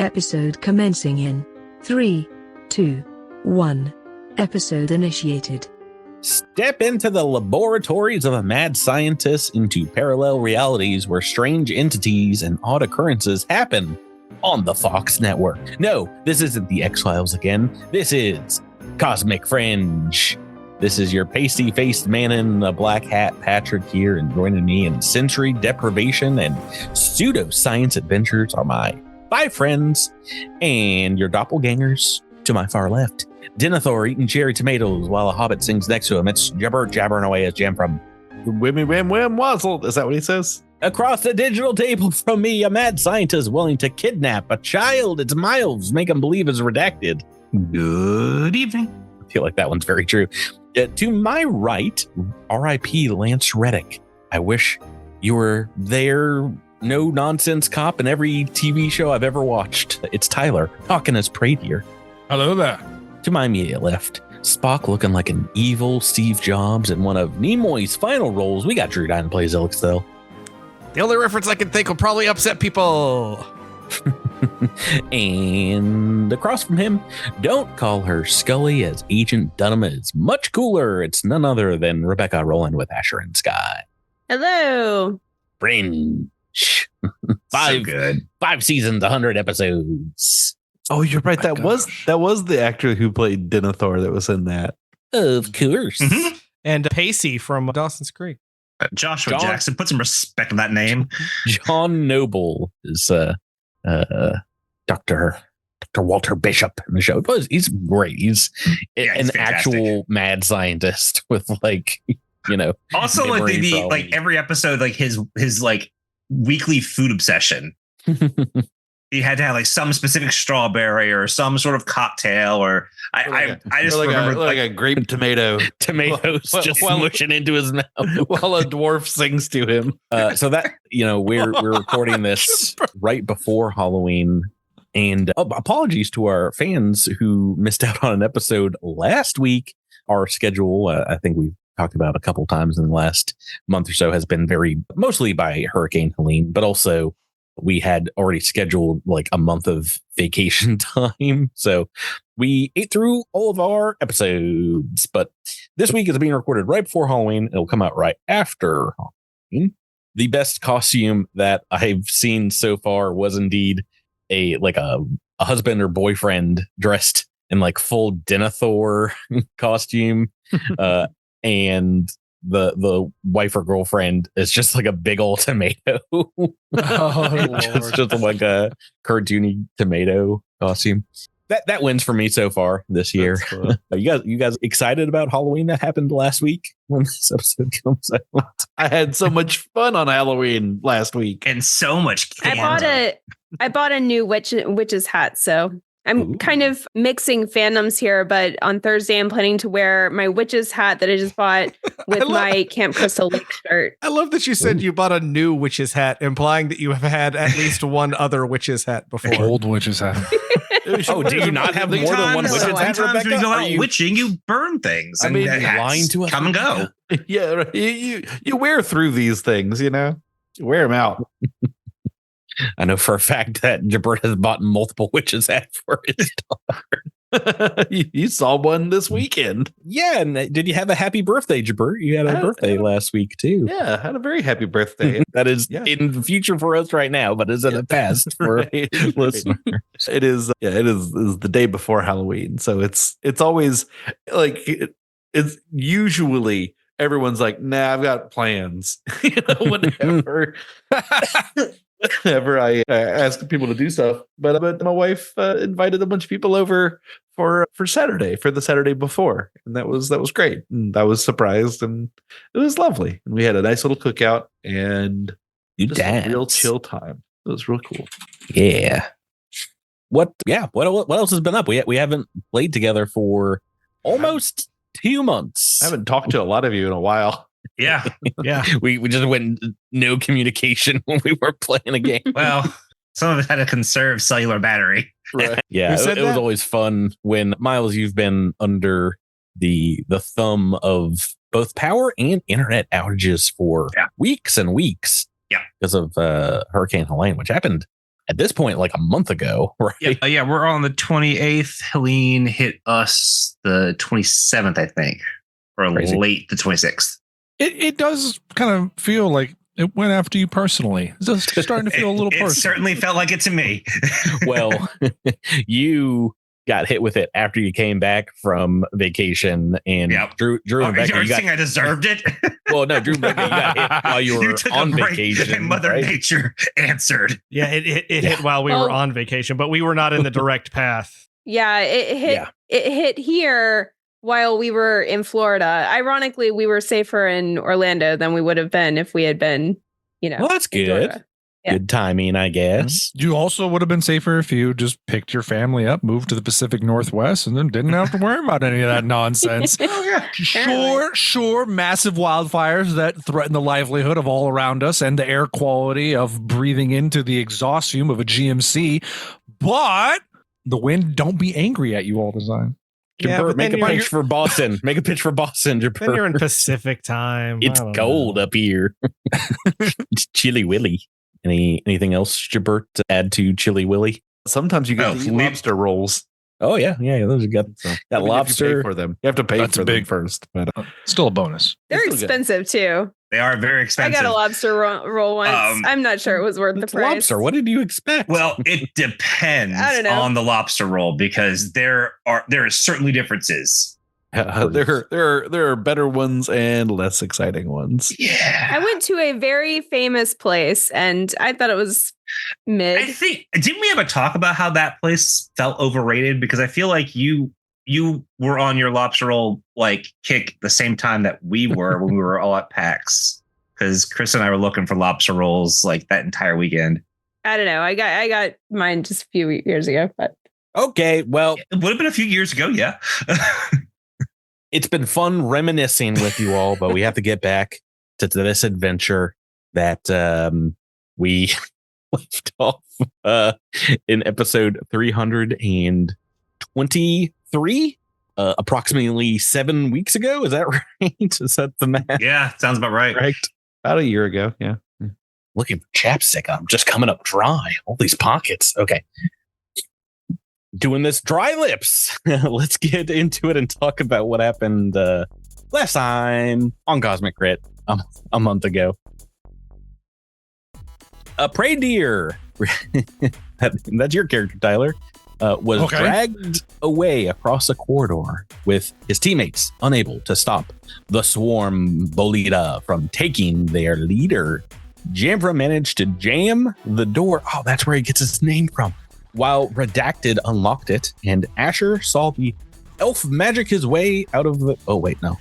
Episode commencing in 3, 2, 1. Episode initiated. Step into the laboratories of a mad scientist into parallel realities where strange entities and odd occurrences happen on the Fox network. No, this isn't the X-Files again. This is Cosmic Fringe. This is your pasty-faced man in a black hat, Patrick, here, and joining me in sensory deprivation and pseudoscience adventures are my 5 friends and your doppelgangers to my far left. Denethor eating cherry tomatoes while a hobbit sings next to him. It's Jabber jabbering away as Jam from Wimmy Wham Wham Wazzle. Is that what he says? Across the digital table from me, a mad scientist willing to kidnap a child. It's Miles, make him believe is redacted. Good evening. I feel like that one's very true. To my right, R.I.P. Lance Reddick. I wish you were there. No nonsense cop in every TV show I've ever watched. It's Tyler, talking as Prade here. Hello there. To my immediate left, Spock looking like an evil Steve Jobs in one of Nimoy's final roles. We got Drew Dine plays Ilix though. The only reference I can think will probably upset people. And across from him, don't call her Scully, as Agent Dunham is much cooler. It's none other than Rebecca Rowland with Asher and Sky. Hello. Fringe. So good. 5 seasons, 100 episodes. Oh, you're right. That was the actor who played Denethor that was in that. Of course. Mm-hmm. And Pacey from Dawson's Creek. Joshua Jackson, put some respect on that name. John Noble is Dr. Walter Bishop in the show. He's great. He's an fantastic. actual mad scientist with Also, like every episode, like his like weekly food obsession. He had to have like some specific strawberry or some sort of cocktail, or I just remember like a grape tomato. Tomatoes just mushing into his mouth while a dwarf sings to him. So that we're recording this right before Halloween, and apologies to our fans who missed out on an episode last week. Our schedule, I think we've talked about a couple times in the last month or so, has been mostly by Hurricane Helene, but also we had already scheduled like a month of vacation time. So we ate through all of our episodes, but this week is being recorded right before Halloween. It'll come out right after Halloween. The best costume that I've seen so far was indeed a husband or boyfriend dressed in like full Denethor costume. And the wife or girlfriend is just like a big old tomato. just like a cartoony tomato costume. That wins for me so far this year. You guys excited about Halloween that happened last week when this episode comes out? I had so much fun on Halloween last week and so much candy. I bought a new witch's hat, so I'm kind of mixing fandoms here, but on Thursday I'm planning to wear my witch's hat that I just bought with my Camp Crystal Lake shirt. I love that you said you bought a new witch's hat, implying that you have had at least one other witch's hat before. Old witch's hat. Oh, do you not have more than one witch's hat, Sometimes when you go out Rebecca? witching, you burn things. I mean, hats lying to us? come and go. Yeah, right. You wear through these things, you wear them out. I know for a fact that Jabert has bought multiple witches' hats for his daughter. You saw one this weekend. Yeah, and did you have a happy birthday, Jabert? You had a birthday last week too. Yeah, I had a very happy birthday. That is in the future for us right now, but is in the past for listeners. It is. Yeah, it is the day before Halloween, so it's always like it's usually everyone's like, nah, I've got plans. Whenever. Whenever I ask people to do stuff, but my wife invited a bunch of people over for Saturday, for the Saturday before, and that was great. And I was surprised, and it was lovely. And we had a nice little cookout and a real chill time. It was real cool. Yeah. What else has been up? We haven't played together for almost 2 months. I haven't talked to a lot of you in a while. Yeah. We just went no communication when we were playing a game. Well, some of it had a conserved cellular battery. Right. Yeah, it was always fun when, Miles, you've been under the thumb of both power and internet outages for weeks and weeks. Yeah. Because of Hurricane Helene, which happened at this point, like a month ago, right? Yeah, we're on the 28th. Helene hit us the 27th, I think, or Crazy. late the 26th. It does kind of feel like it went after you personally. It's just starting to feel a little personal. It certainly felt like it to me. Well, you got hit with it after you came back from vacation, and Drew and Becca, you're saying I deserved it? Well, no, Drew and Becca, you got hit while you were on vacation. And Mother Nature answered. Yeah, it hit while we were on vacation, but we were not in the direct path. Yeah, it hit here while we were in Florida. Ironically, we were safer in Orlando than we would have been if we had been, Well, that's good. Yeah. Good timing, I guess. You also would have been safer if you just picked your family up, moved to the Pacific Northwest, and then didn't have to worry about any of that nonsense. Sure, massive wildfires that threaten the livelihood of all around us and the air quality of breathing into the exhaust fume of a GMC, but the wind don't be angry at you all the time. Jabert, make a pitch for Boston. Make a pitch for Boston, Jabert. Then you're in Pacific time. It's cold up here. It's Chilly Willy. Anything else, Jabert, to add to Chilly Willy? Sometimes you get lobster rolls. Oh yeah. Those got lobster. You pay for them. You have to pay for them first, but still a bonus. They're expensive too. They are very expensive. I got a lobster roll once. I'm not sure it was worth the price. Lobster. What did you expect? Well, it depends I don't know. on the lobster roll because there are certainly differences. There are better ones and less exciting ones. Yeah. I went to a very famous place and I thought it was mid. I think, didn't we ever talk about how that place felt overrated? Because I feel like you were on your lobster roll like kick the same time that we were when we were all at PAX. Because Chris and I were looking for lobster rolls like that entire weekend. I don't know. I got mine just a few years ago, but okay. Well, it would have been a few years ago. Yeah. It's been fun reminiscing with you all, but we have to get back to this adventure that we left off in episode 323, approximately 7 weeks ago. Is that right? Is that the math? Yeah, sounds about right. Correct. About a year ago. Yeah. Looking for chapstick. I'm just coming up dry. All these pockets. Okay. Doing this dry lips. Let's get into it and talk about what happened last time on Cosmic Crit a month ago. A prey deer, that's your character, Tyler, was dragged away across a corridor with his teammates unable to stop the swarm Bolida from taking their leader. Jamfra managed to jam the door. Oh, that's where he gets his name from. While Redacted unlocked it, and Asher saw the elf magic his way out of the... Oh, wait, no.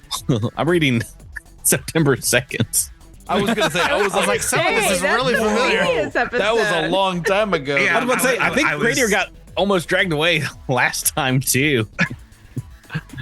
I'm reading September 2nd. I was going to say, I was like, some of this is really familiar. That was a long time ago. Yeah, I was about to say, I think Radier got almost dragged away last time, too.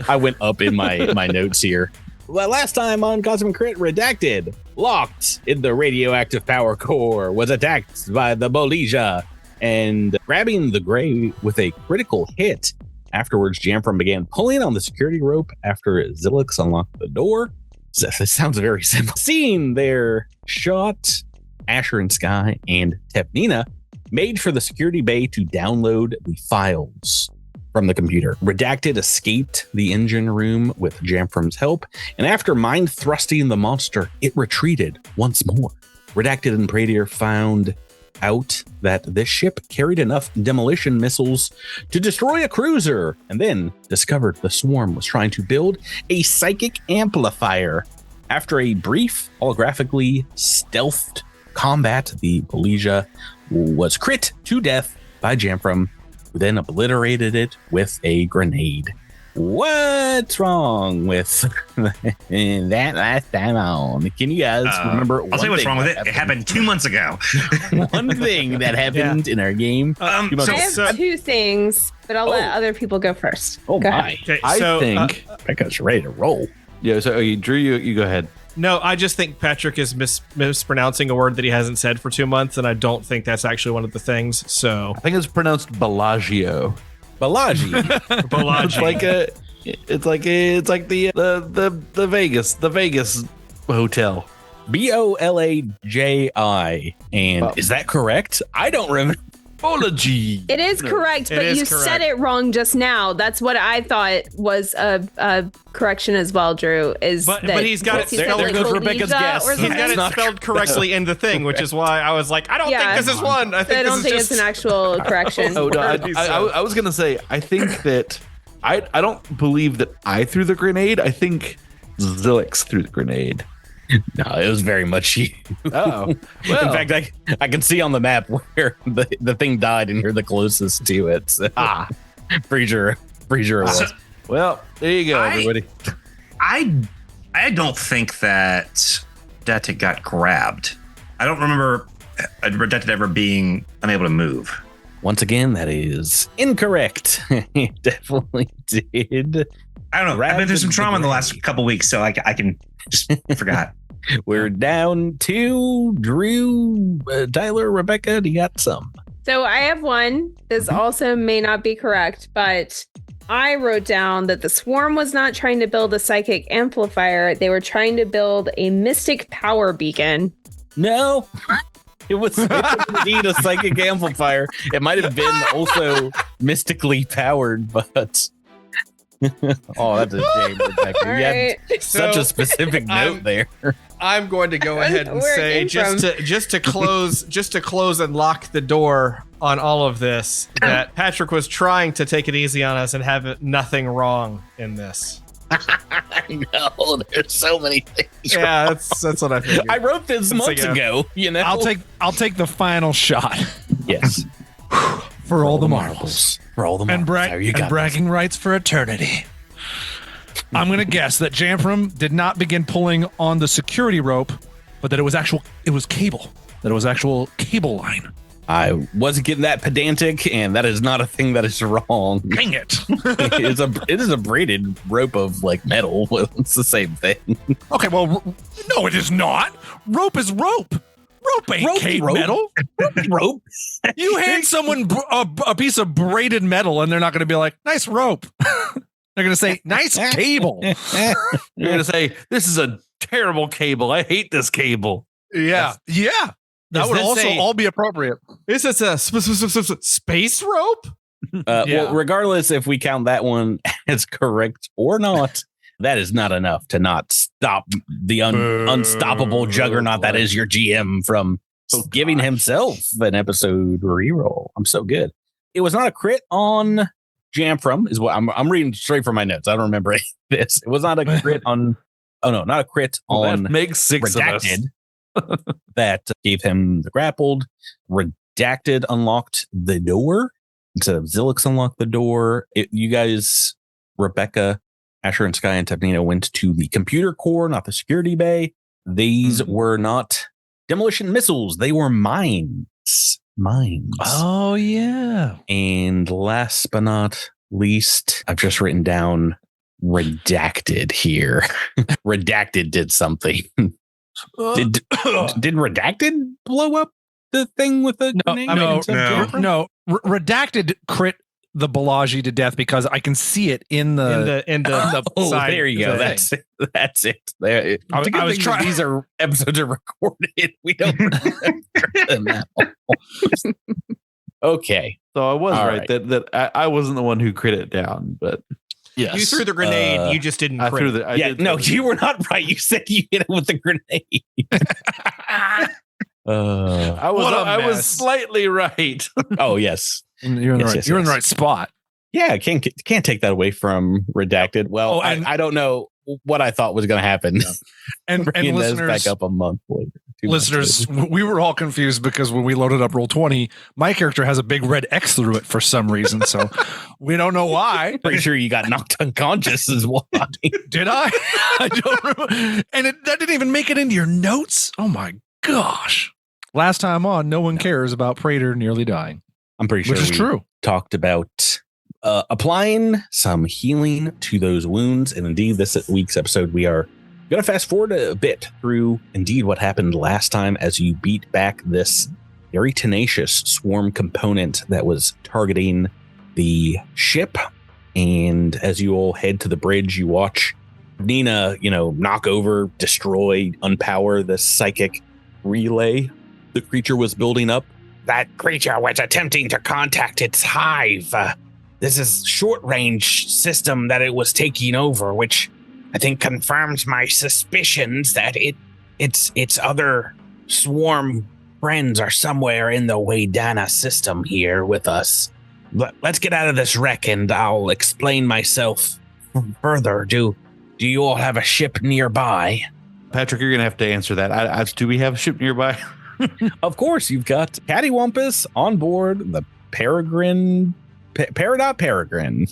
I went up in my notes here. Well, last time on Cosmic Crit, Redacted, locked in the radioactive power core, was attacked by the Bolija, and grabbing the Gray with a critical hit. Afterwards, Jamfram began pulling on the security rope after Zilix unlocked the door. So this sounds very simple. Seeing their shot, Asher and Sky and Tepnina made for the security bay to download the files from the computer. Redacted escaped the engine room with Jamfram's help, and after mind thrusting the monster, it retreated once more. Redacted and Pradier found out that this ship carried enough demolition missiles to destroy a cruiser, and then discovered the swarm was trying to build a psychic amplifier. After a brief holographically stealthed combat, the Bolija was crit to death by Jamfram, who then obliterated it with a grenade. What's wrong with that last time on? Can you guys remember? I'll tell you what's wrong with it. It happened 2 months ago. One thing that happened in our game. I have two things, but I'll let other people go first. Oh, go my. Okay, I think Becca's ready to roll. Yeah, so Drew, you go ahead. No, I just think Patrick is mispronouncing a word that he hasn't said for 2 months, and I don't think that's actually one of the things. So I think it's pronounced Bellagio. Bellagio. It's like the Vegas hotel. Bolaji. And is that correct? I don't remember. Apology. It is correct, but you said it wrong just now. That's what I thought was a correction as well, Drew. But he's got it spelled. There goes Rebecca's guess. He's got it spelled correctly in the thing, which is why I was like, I don't think this is one. I don't think it's an actual correction. Oh, no, I was gonna say, I think that I don't believe that I threw the grenade. I think Zilix threw the grenade. No, it was very much you. Oh, well. In fact, I can see on the map where the thing died, and you're the closest to it. So. Pretty sure it was. Well, there you go, everybody. I don't think that Redacted got grabbed. I don't remember Redacted ever being unable to move. Once again, that is incorrect. He definitely did. I don't know. I've been through some trauma in the last couple weeks, so I can just forgot. We're down to Drew, Tyler, Rebecca. Do you got some? So I have one. This also may not be correct, but I wrote down that the swarm was not trying to build a psychic amplifier. They were trying to build a mystic power beacon. No. It was indeed a psychic amplifier. It might have been also mystically powered, but... Oh, that's a shame, Rebecca. You had such a specific note there. I'm going to go ahead and say just to close and lock the door on all of this, that Patrick was trying to take it easy on us and have nothing wrong in this. No, there's so many things. Yeah, that's what I figured. I wrote this months ago. You know, I'll take the final shot. Yes. For all the marbles. For all the marbles. And bragging rights for eternity. I'm going to guess that Jamfram did not begin pulling on the security rope, but that it was cable. That it was actual cable line. I wasn't getting that pedantic, and that is not a thing that is wrong. Dang it. It is a braided rope of like metal. It's the same thing. Okay, well, no, it is not. Rope is rope. Rope ain't metal. Rope. You hand someone a piece of braided metal, and they're not going to be like, nice rope. They're going to say, nice cable. You're going to say, this is a terrible cable. I hate this cable. Yeah. Yeah. That would also all be appropriate. Is this a space rope? Well, regardless if we count that one as correct or not, that is not enough to not stop the unstoppable juggernaut that is your GM from giving himself an episode reroll. I'm so good. It was not a crit on Jamfram, is what I'm reading straight from my notes. I don't remember this. It was not a crit on. Oh no, not a crit on. That makes 6 Redacted. of us. That gave him the grappled. Redacted unlocked the door instead of Zilix unlocked the door. You guys, Rebecca, Asher, and Sky and Tepnina went to the computer core, not the security bay. These were not demolition missiles. They were mines. Oh, yeah. And last but not least, I've just written down Redacted here. Redacted did something. Did Redacted blow up the thing with the grenade? No. Redacted crit the Balaji to death because I can see it in the side. There you go. That's it. There. I was trying. These are episodes are recorded. We don't remember them now. Okay. So I was right that I wasn't the one who crit it down, but yes. You threw the grenade. You just didn't crit. You were not right. You said you hit it with the grenade. I was slightly right. Oh yes. You're in the right spot. Yeah, I can't take that away from Redacted. Well, I don't know what I thought was going to happen. Yeah. And listeners, back up a month later. Listeners, we were all confused because when we loaded up Roll20, my character has a big red X through it for some reason. So we don't know why. Pretty sure you got knocked unconscious is why. Did I? I don't remember. And that didn't even make it into your notes. Oh my gosh. Last time on, no one cares about Praetor nearly dying. I'm pretty sure which is true. Talked about applying some healing to those wounds. And indeed, this week's episode, we are going to fast forward a bit through indeed what happened last time as you beat back this very tenacious swarm component that was targeting the ship. And as you all head to the bridge, you watch Nina, knock over, destroy, unpower the psychic relay the creature was building up. that creature was attempting to contact its hive. This is short-range system that it was taking over, which I think confirms my suspicions that its other swarm friends are somewhere in the Waydana system here with us. Let's get out of this wreck and I'll explain myself further. Do you all have a ship nearby? Patrick, you're going to have to answer that. Do we have a ship nearby? Of course, you've got Cattywampus on board the Peregrine. Peregrine.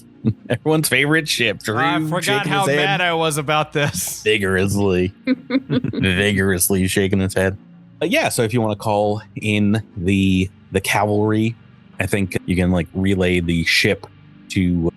Everyone's favorite ship. Drew, I forgot how mad I was about this. Vigorously shaking his head. Yeah, so if you want to call in the cavalry, I think you can like relay the ship to,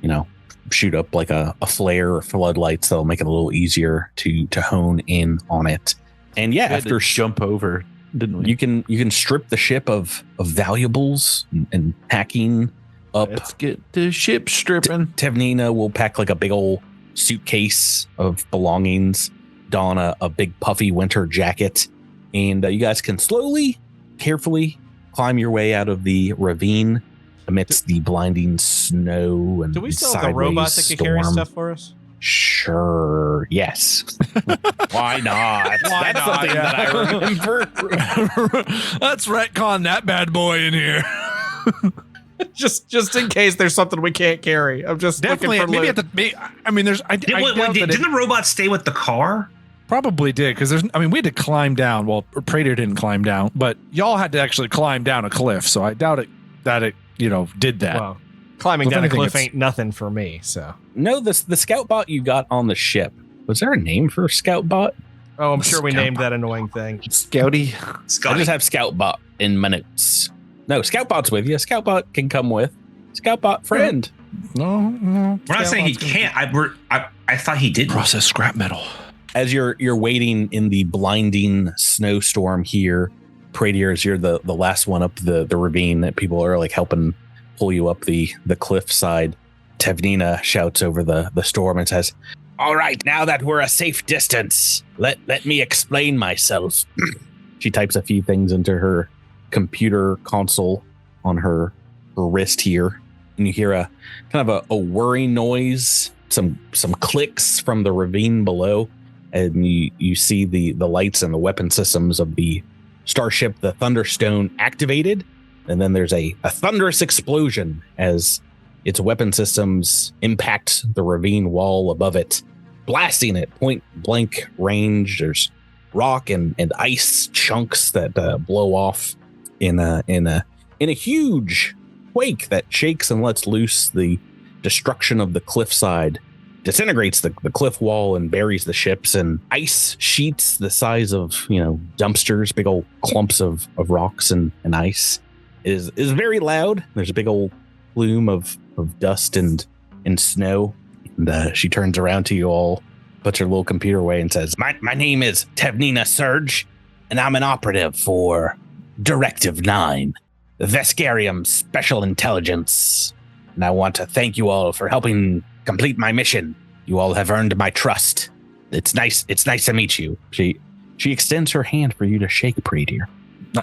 shoot up like a flare or floodlights that'll make it a little easier to hone in on it. And yeah, after jump over, didn't we? You can strip the ship of valuables and packing up. Let's get the ship stripping. Tevnina will pack like a big old suitcase of belongings, don a big puffy winter jacket, and you guys can slowly, carefully climb your way out of the ravine amidst the blinding snow and do we still have the robot that can carry stuff for us? Sure. Yes. Why not? That's something that I remember. Let's retcon that bad boy in here. just in case there's something we can't carry. I'm just definitely looking for maybe I mean, there's. Didn't the robot stay with the car? Probably did, because we had to climb down. Well, Praetor didn't climb down, but y'all had to actually climb down a cliff. So I doubt that it did that. Well, climbing down a cliff ain't nothing for me. So no, the scout bot you got on the ship, was there a name for a scout bot? Oh, I'm sure we named that annoying thing. Scouty. I just have scout bot in my notes. No, scout bot's with you. Scout bot can come with. Scout bot friend. No. We're not saying he can't. I thought he did. Process scrap metal. As you're waiting in the blinding snowstorm here, Praetor, as you're the last one up the ravine, that people are like helping pull you up the cliff side, Tevnina shouts over the storm and says, "All right, now that we're a safe distance, let me explain myself." She types a few things into her computer console on her wrist here, and you hear a kind of a whirring noise, some clicks from the ravine below, and you see the lights and the weapon systems of the starship, the Thunderstone, activated, and then there's a thunderous explosion as its weapon systems impact the ravine wall above it, blasting it point blank range. There's rock and ice chunks that blow off in a huge quake that shakes and lets loose the destruction of the cliffside, disintegrates the cliff wall and buries the ships, and ice sheets the size of dumpsters, big old clumps of rocks and ice is very loud. There's a big old plume of dust and snow, and she turns around to you all, puts her little computer away, and says, my name is Tevnina Surge, and I'm an operative for Directive 9, the Veskarium Special Intelligence, and I want to thank you all for helping complete my mission. You all have earned my trust. It's nice to meet you. She extends her hand for you to shake, Praetor.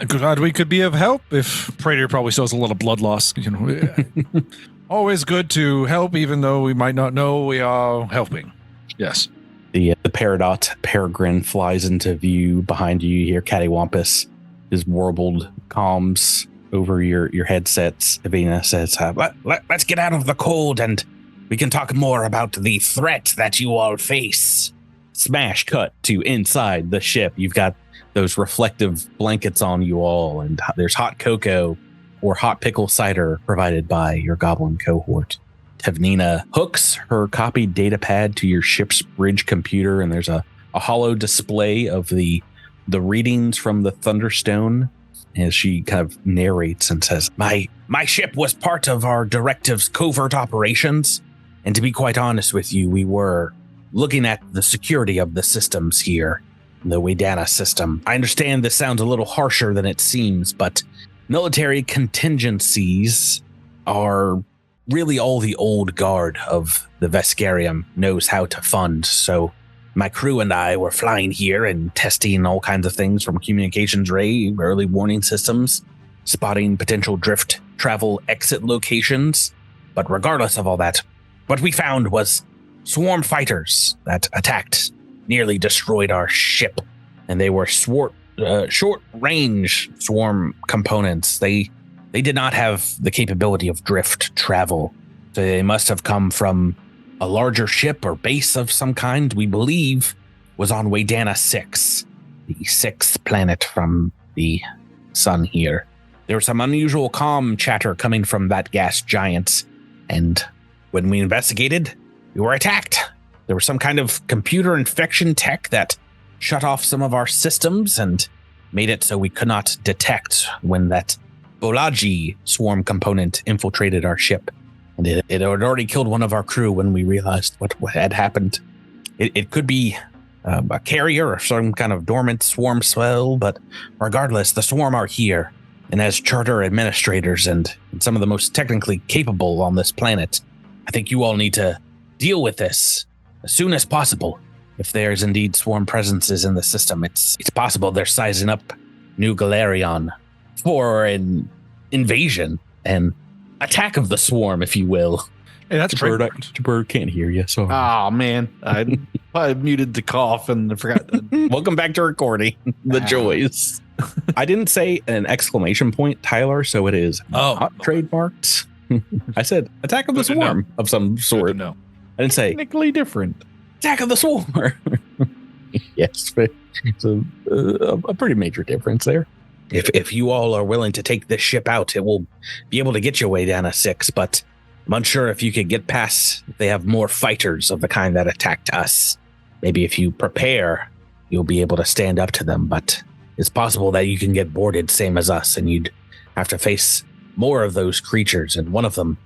Glad we could be of help. If Praetor probably still has a little blood loss, always good to help, even though we might not know we are helping. Yes. The Peridot Peregrine flies into view behind you. You hear Cattywampus, his warbled comms over your headsets. Tevnina says, let's get out of the cold and we can talk more about the threat that you all face. Smash cut to inside the ship. You've got those reflective blankets on you all, and there's hot cocoa or hot pickle cider provided by your goblin cohort. Tevnina hooks her copied data pad to your ship's bridge computer, and there's a hollow display of the readings from the Thunderstone as she kind of narrates and says, My ship was part of our Directive's covert operations. And to be quite honest with you, we were looking at the security of the systems here, the Waydana system. I understand this sounds a little harsher than it seems, but military contingencies are really all the old guard of the Veskarium knows how to fund. So my crew and I were flying here and testing all kinds of things from communications ray, early warning systems. spotting potential drift travel exit locations. But regardless of all that, what we found was swarm fighters that attacked, nearly destroyed our ship. And they were short-range swarm components. They did not have the capability of drift travel. So they must have come from a larger ship or base of some kind, we believe, was on Waydana 6, the sixth planet from the sun here. There was some unusual comm chatter coming from that gas giant, and when we investigated, we were attacked. There was some kind of computer infection tech that shut off some of our systems and made it so we could not detect when that Bolaji swarm component infiltrated our ship. And it had already killed one of our crew when we realized what had happened. It could be a carrier or some kind of dormant swarm cell, but regardless, the swarm are here. And as charter administrators and some of the most technically capable on this planet, I think you all need to deal with this as soon as possible. If there's indeed swarm presences in the system, it's possible they're sizing up New Galarion for an invasion and attack of the swarm, if you will. Hey, that's Bird can't hear you. So, oh man, I muted the cough and I forgot. Welcome back to recording the joys. I didn't say an exclamation point, Tyler, so it is not trademarked. I said attack of the swarm of some sort. No, I didn't say technically different. Attack of the swarm. Yes, but it's a pretty major difference there. If you all are willing to take this ship out, it will be able to get you away down a 6, but I'm unsure if you could get past. They have more fighters of the kind that attacked us. Maybe if you prepare, you'll be able to stand up to them, but it's possible that you can get boarded same as us, and you'd have to face more of those creatures, and one of them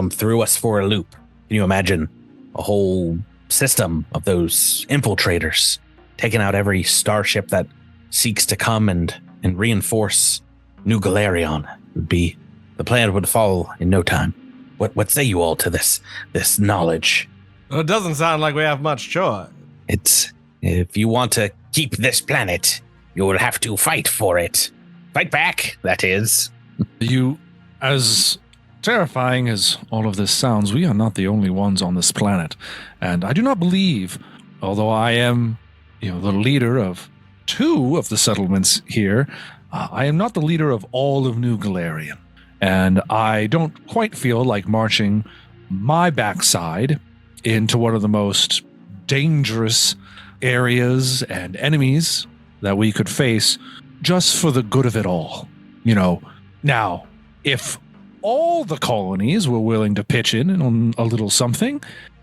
threw us for a loop. Can you imagine a whole system of those infiltrators taking out every starship that seeks to come and reinforce New Galarion? The planet would fall in no time. What say you all to this knowledge? Well, it doesn't sound like we have much choice. It's, if you want to keep this planet, you will have to fight for it. Fight back, that is. You, as terrifying as all of this sounds, we are not the only ones on this planet. And I do not believe, although I am, the leader of 2 of the settlements here, I am not the leader of all of New Galarion. And I don't quite feel like marching my backside into one of the most dangerous areas and enemies that we could face just for the good of it all. Now, if all the colonies were willing to pitch in on a little something,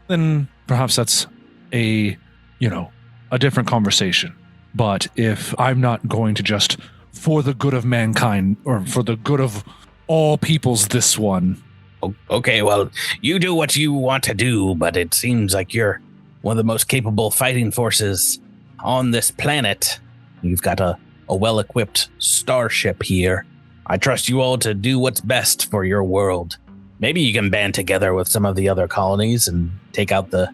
then perhaps that's a different conversation. But if I'm not going to just, for the good of mankind, or for the good of all peoples, this one. Okay, well, you do what you want to do, but it seems like you're one of the most capable fighting forces on this planet. You've got a well-equipped starship here. I trust you all to do what's best for your world. Maybe you can band together with some of the other colonies and take out the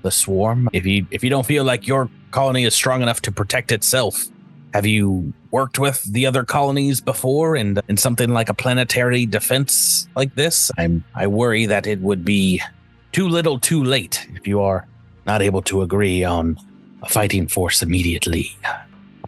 swarm. If you don't feel like your colony is strong enough to protect itself, have you worked with the other colonies before in something like a planetary defense like this? I worry that it would be too little too late if you are not able to agree on a fighting force immediately.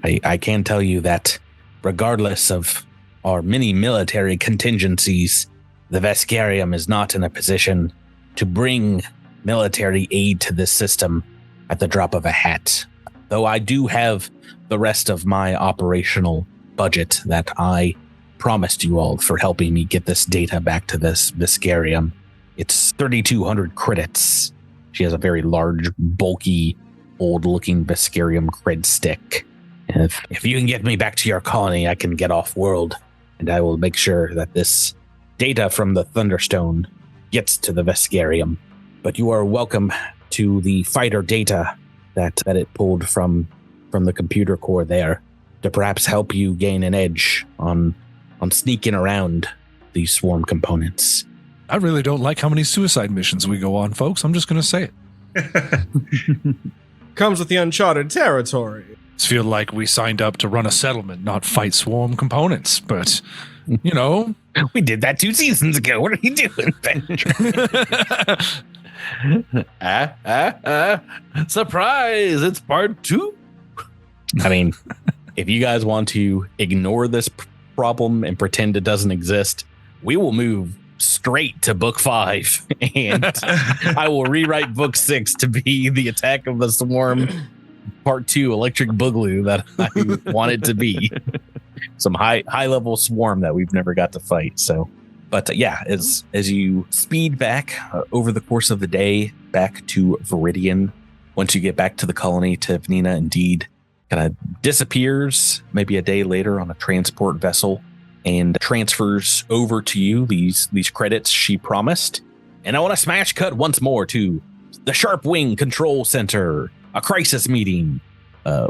I can tell you that regardless of our many military contingencies, the Veskarium is not in a position to bring military aid to this system at the drop of a hat. Though I do have the rest of my operational budget that I promised you all for helping me get this data back to this Veskarium. It's 3,200 credits. She has a very large, bulky, old-looking Veskarium cred stick. And if you can get me back to your colony, I can get off-world, and I will make sure that this data from the Thunderstone gets to the Veskarium. But you are welcome to the fighter data that it pulled from the computer core there to perhaps help you gain an edge on sneaking around these swarm components. I really don't like how many suicide missions we go on, folks. I'm just going to say it. Comes with the uncharted territory. I feel like we signed up to run a settlement, not fight swarm components. But You know, we did that 2 seasons ago. What are you doing, Surprise! It's part 2. I mean, if you guys want to ignore this problem and pretend it doesn't exist, we will move straight to book 5, and I will rewrite book 6 to be the Attack of the Swarm part 2 Electric Boogaloo that I want it to be. Some high level swarm that we've never got to fight. So, but yeah, as you speed back over the course of the day back to Viridian, once you get back to the colony, Tevnina indeed kind of disappears maybe a day later on a transport vessel and transfers over to you these credits she promised. And I want to smash cut once more to the Sharp Wing Control Center, a crisis meeting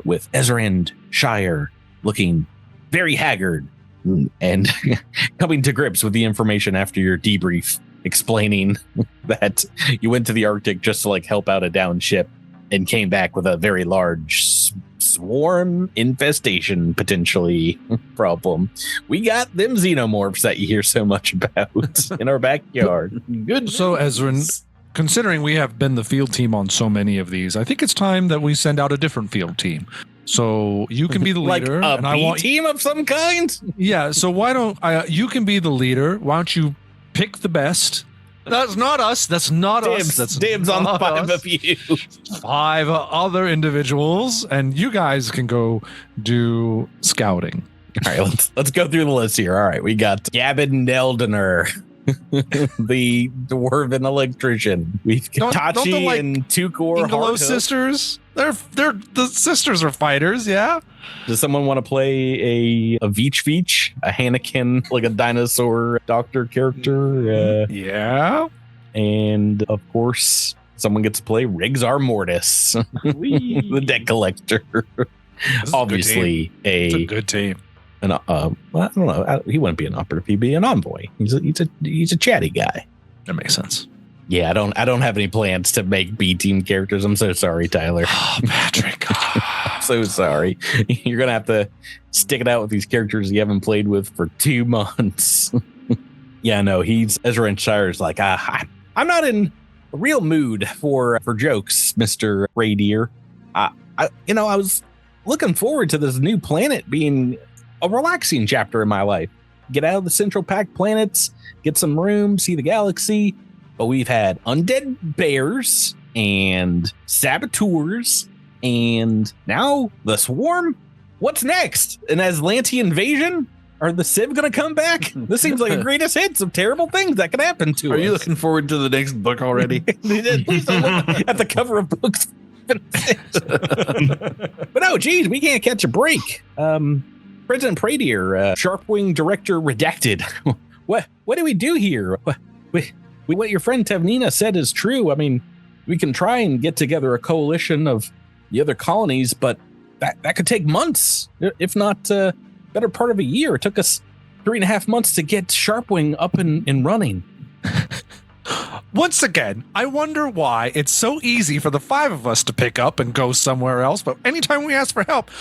with Ezrand Shire looking very haggard and coming to grips with the information after your debrief, explaining that you went to the Arctic just to like help out a downed ship and came back with a very large swarm infestation potentially problem. We got them xenomorphs that you hear so much about in our backyard. Good. So Ezran, considering we have been the field team on so many of these, I think it's time that we send out a different field team. So you can be the leader, like and I want team of some kind. Yeah. So why don't you can be the leader? Why don't you pick the best? That's not us. That's not dibs, us. That's dibs on 5 of you. 5 other individuals, and you guys can go do scouting. All right, let's go through the list here. All right, we got Gavin Neldener, the dwarven electrician. We've got Tachi and Tukor Ingolo sisters. They're the sisters are fighters, yeah. Does someone want to play a Veach, a Hannikin, like a dinosaur doctor character? Yeah. And of course, someone gets to play Rigzar Mortis, the deck collector. Obviously, it's a good team. Well, I don't know. He wouldn't be an operative. He'd be an envoy. He's a chatty guy. That makes sense. Yeah, I don't have any plans to make B team characters. I'm so sorry, Tyler. Oh, Patrick. I'm so sorry. You're gonna have to stick it out with these characters you haven't played with for 2 months. Yeah, no, Ezra Shire's like, I'm not in a real mood for jokes, Mr. Radier. I was looking forward to this new planet being a relaxing chapter in my life. Get out of the Central Pack planets, get some room, see the galaxy. But we've had undead bears and saboteurs and now the swarm. What's next? An Aslanti invasion? Are the Civ going to come back? This seems like a greatest hits of terrible things that could happen to us. Are you looking forward to the next book already? At least I'm looking at the cover of books. But no, geez, we can't catch a break. President Pradier, Sharpwing Director Redacted. What do we do here? What your friend Tevnina said is true. I mean, we can try and get together a coalition of the other colonies, but that could take months, if not better part of a year. It took us 3.5 months to get Sharpwing up and running. Once again, I wonder why it's so easy for the 5 of us to pick up and go somewhere else, but anytime we ask for help,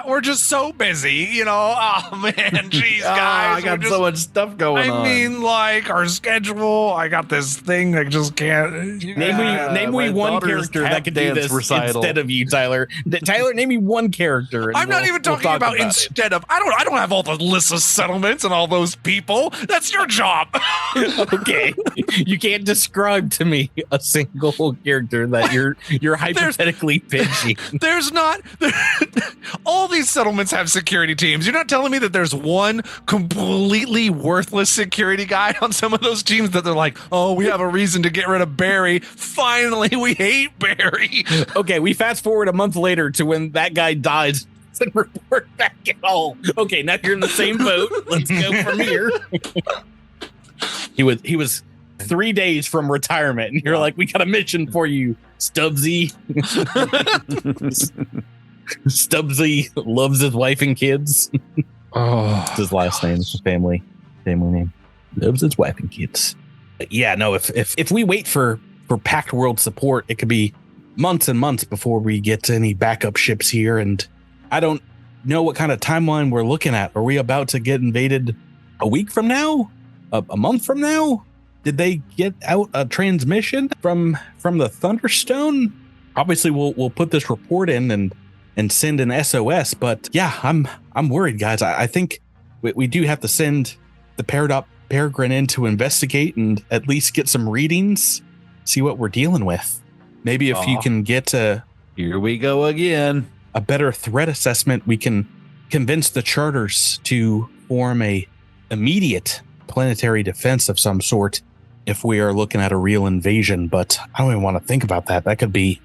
we're just so busy, you know. Oh man, geez, guys, I got so much stuff going on. I mean, like our schedule. I got this thing that just can't. Name me one character that could do this instead of you, Tyler. Tyler, name me one character. I'm not even talking about instead of. I don't have all the lists of settlements and all those people. That's your job. Okay, you can't describe to me a single character that you're hypothetically pitching. There's not. All these settlements have security teams. You're not telling me that there's one completely worthless security guy on some of those teams that they're like, oh, we have a reason to get rid of Barry. Finally, we hate Barry. Okay, we fast forward a month later to when that guy dies and report back at all. Okay, now you're in the same boat. Let's go from here. He was 3 days from retirement, and you're like, we got a mission for you, Stubbsy. Stubbsy loves his wife and kids. It's his last name. It's a family name. Loves his wife and kids. But yeah, no. If we wait for Pact World support, it could be months and months before we get any backup ships here. And I don't know what kind of timeline we're looking at? Are we about to get invaded a week from now? A month from now? Did they get out a transmission from the Thunderstone? Obviously, we'll put this report in and send an SOS. But yeah, I'm worried, guys. I think we do have to send the Peregrine in to investigate and at least get some readings, see what we're dealing with. Maybe if you can get here we go again, a better threat assessment, we can convince the charters to form a immediate planetary defense of some sort if we are looking at a real invasion. But I don't even want to think about that. That could be,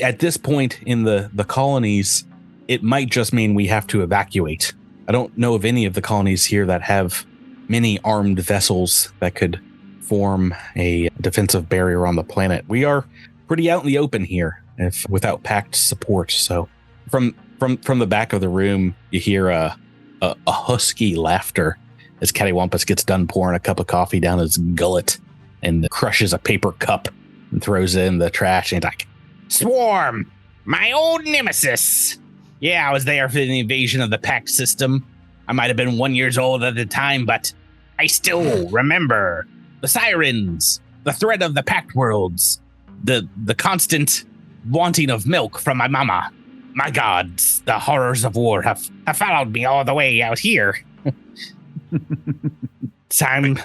at this point in the colonies, it might just mean we have to evacuate. I don't know of any of the colonies here that have many armed vessels that could form a defensive barrier on the planet. We are pretty out in the open here, if without packed support. So from the back of the room, you hear a husky laughter as Cattywampus gets done pouring a cup of coffee down his gullet and crushes a paper cup and throws it in the trash. And he's like, "Swarm, my old nemesis. Yeah, I was there for the invasion of the Pact system. I might have been 1 year old at the time, but I still remember the sirens, the threat of the Pact worlds, the constant wanting of milk from my mama. My gods, the horrors of war have followed me all the way out here. Time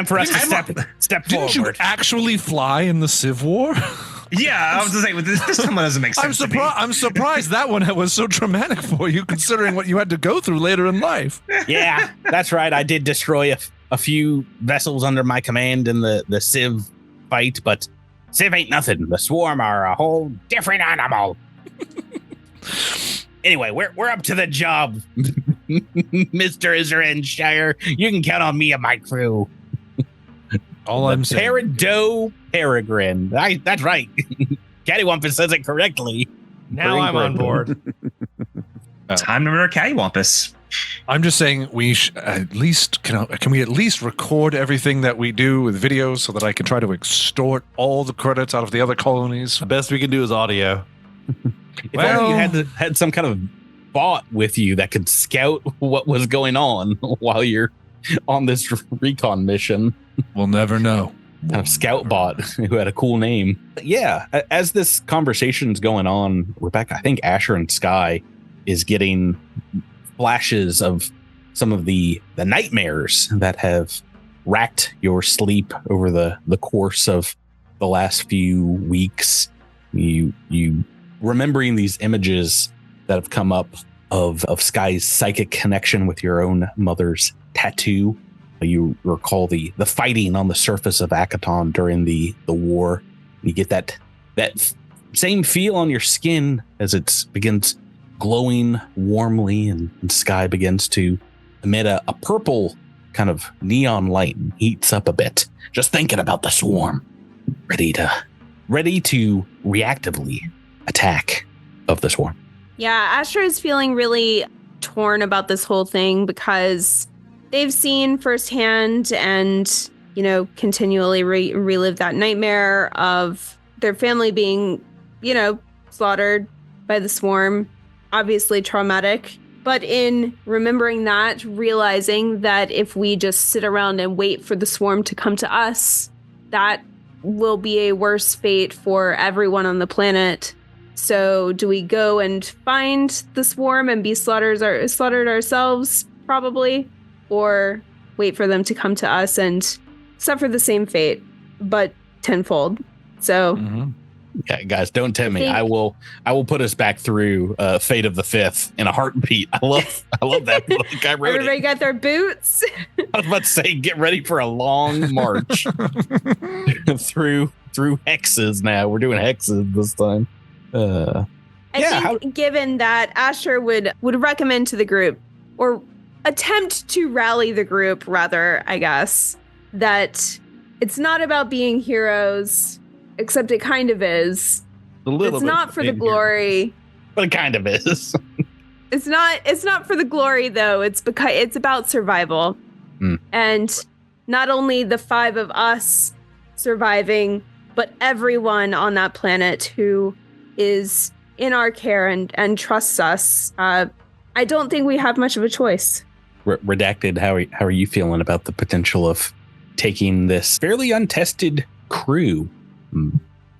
for us to step forward." Didn't you actually fly in the Civ War? Yeah, I was going to say, this one doesn't make sense to me. I'm surprised that one was so traumatic for you, considering what you had to go through later in life. Yeah, that's right. I did destroy a few vessels under my command in the Civ fight, but Civ ain't nothing. The Swarm are a whole different animal. Anyway, we're up to the job, Mr. Isranshire. You can count on me and my crew. All I'm saying. Peregrine. That's right. Cattywampus says it correctly. Now I'm on board. Time to murder Cattywampus. I'm just saying we at least can we at least record everything that we do with videos so that I can try to extort all the credits out of the other colonies. The best we can do is audio. If only you had some kind of bot with you that could scout what was going on while you're on this recon mission. We'll never know. Kind of scout bot who had a cool name. Yeah, as this conversation's going on, Rebecca, I think Asher and Sky is getting flashes of some of the nightmares that have racked your sleep over the course of the last few weeks. You remembering these images that have come up of Sky's psychic connection with your own mother's tattoo. You recall the fighting on the surface of Akaton during the war. You get that same feel on your skin as it begins glowing warmly, and Sky begins to emit a purple kind of neon light and heats up a bit. Just thinking about the swarm, ready to reactively attack of the swarm. Yeah, Asher is feeling really torn about this whole thing because they've seen firsthand and, continually relive that nightmare of their family being, slaughtered by the swarm. Obviously traumatic. But in remembering that, realizing that if we just sit around and wait for the swarm to come to us, that will be a worse fate for everyone on the planet. So do we go and find the swarm and be slaughtered ourselves, probably? Or wait for them to come to us and suffer the same fate, but tenfold? So... Mm-hmm. Yeah, guys, don't tempt me. I will put us back through Fate of the Fifth in a heartbeat. I love that book. I wrote Everybody got their boots. I was about to say, get ready for a long march through hexes. Now we're doing hexes this time. I think given that Asher would recommend to the group, or attempt to rally the group, rather, I guess, that it's not about being heroes. Except it kind of is. It's not for the glory. But it kind of is. It's not for the glory, though. It's because it's about survival. And not only the 5 of us surviving, but everyone on that planet who is in our care and trusts us. I don't think we have much of a choice. Redacted, how are you feeling about the potential of taking this fairly untested crew,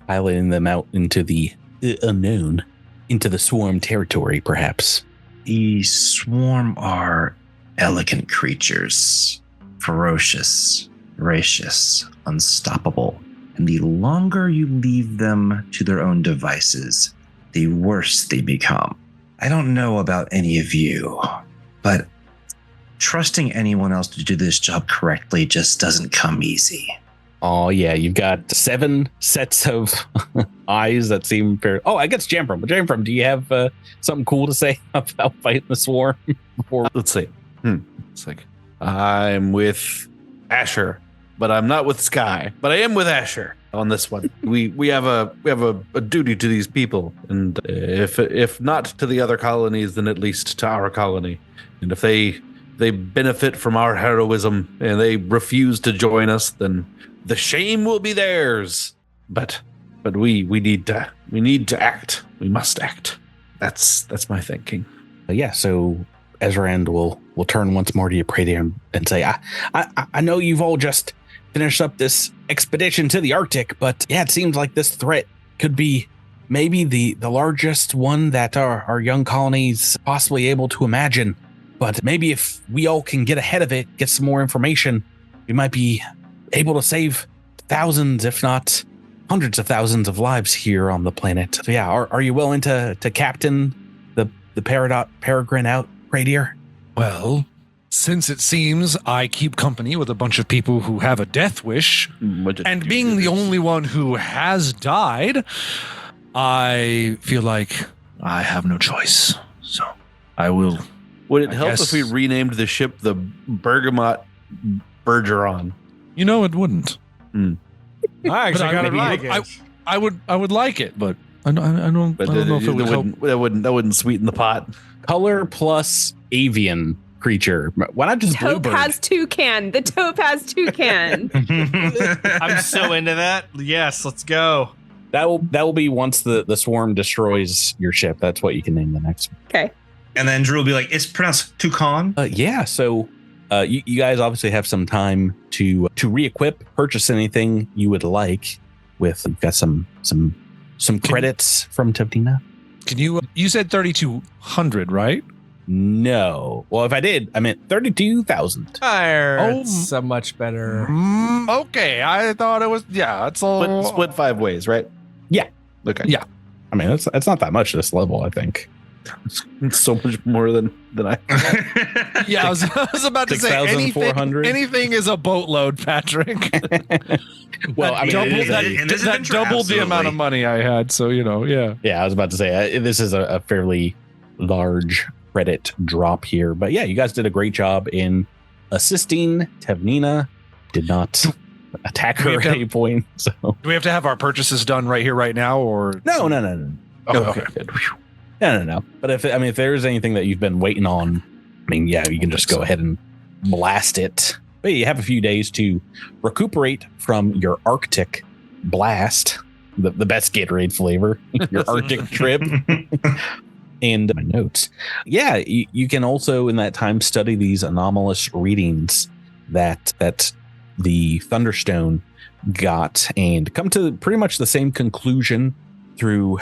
piloting them out into the unknown, into the swarm territory, perhaps? The swarm are elegant creatures, ferocious, voracious, unstoppable. And the longer you leave them to their own devices, the worse they become. I don't know about any of you, but trusting anyone else to do this job correctly just doesn't come easy. Oh, yeah, you've got 7 sets of eyes that seem fair. Oh, I guess Jamfram. But Jamfram, do you have something cool to say about fighting the swarm? Let's see. It's like, I'm with Asher, but I'm not with Sky. But I am with Asher on this one. We have a duty to these people, and if not to the other colonies, then at least to our colony. And if they benefit from our heroism and they refuse to join us, then the shame will be theirs. But we need to act. We must act. That's my thinking. Yeah. So Ezrand will turn once more to you, Praetor, and say, I know you've all just finished up this expedition to the Arctic, but yeah, it seems like this threat could be maybe the largest one that our young colony's possibly able to imagine. But maybe if we all can get ahead of it, get some more information, we might be able to save thousands, if not hundreds of thousands of lives here on the planet. So yeah, are you willing to captain the Peregrine out, Praetor? Well, since it seems I keep company with a bunch of people who have a death wish, and being the only one who has died, I feel like I have no choice. So I will. Would it help if we renamed the ship the Bergamot Bergeron? You know, it wouldn't. I actually kind of like it. I would like it, but I don't know if it would help. That wouldn't sweeten the pot. Color plus avian creature. Why not just bluebird? Topaz toucan. The topaz toucan. I'm so into that. Yes, let's go. That will be once the swarm destroys your ship. That's what you can name the next one. Okay. And then Drew will be like, it's pronounced toucan? Yeah, so you guys obviously have some time to re-equip, purchase anything you would like. You've got some credits from Tavdina. Can you said 3,200, right? No. Well, if I did, I meant 32,000. So much better. Okay, I thought it was, yeah, it's all split 5 ways, right? Yeah. Okay. Yeah. I mean, it's not that much this level, I think. It's so much more than I. Yeah, I was about to say anything is a boatload, Patrick. Well, I mean, that doubled the amount of money I had. So, yeah. Yeah, I was about to say this is a fairly large credit drop here. But yeah, you guys did a great job in assisting. Tavnina did not attack her at any point. So do we have to have our purchases done right here, right now, or no? Oh, okay. Good. No. But if there's anything that you've been waiting on, I mean, yeah, you can just go ahead and blast it. But you have a few days to recuperate from your Arctic blast, the best Gatorade flavor, your Arctic trip. And my notes. Yeah, you can also in that time study these anomalous readings that the Thunderstone got and come to pretty much the same conclusion through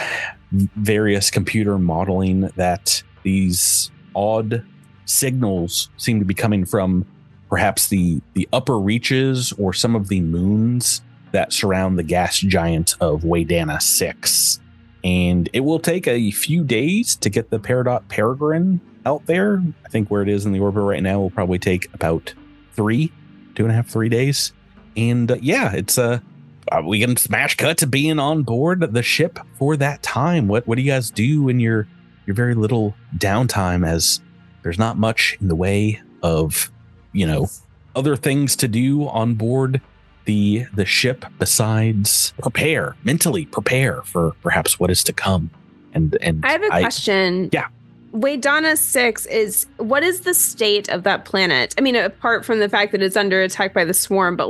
various computer modeling that these odd signals seem to be coming from perhaps the upper reaches or some of the moons that surround the gas giant of Waydana 6. And it will take a few days to get the Peregrine out there. I think where it is in the orbit right now will probably take about 2.5, 3 days. And yeah, it's we can smash cut to being on board the ship for that time. What do you guys do in your very little downtime, as there's not much in the way of, other things to do on board the ship besides mentally prepare for perhaps what is to come. And I have a question. Yeah. Waydana 6 what is the state of that planet? I mean, apart from the fact that it's under attack by the swarm, but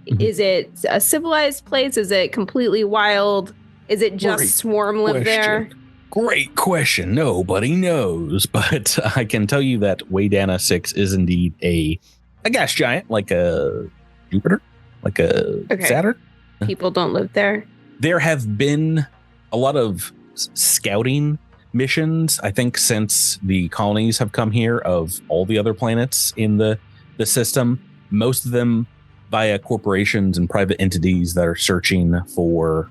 is it a civilized place? Is it completely wild? Is it just swarm live there? Great question. Nobody knows, but I can tell you that Waydana 6 is indeed a gas giant, like a Jupiter, like a Saturn. People don't live there. There have been a lot of scouting missions, I think, since the colonies have come here of all the other planets in the system, most of them via corporations and private entities that are searching for,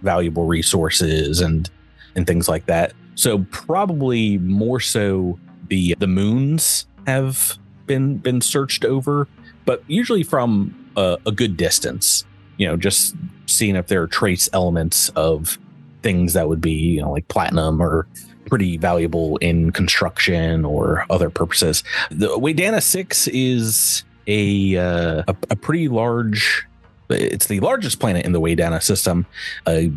valuable resources and things like that. So probably more so the moons have been searched over, but usually from a good distance, just seeing if there are trace elements of things that would be, like platinum or pretty valuable in construction or other purposes. The Waydana 6 is a pretty large, it's the largest planet in the Waydana system, a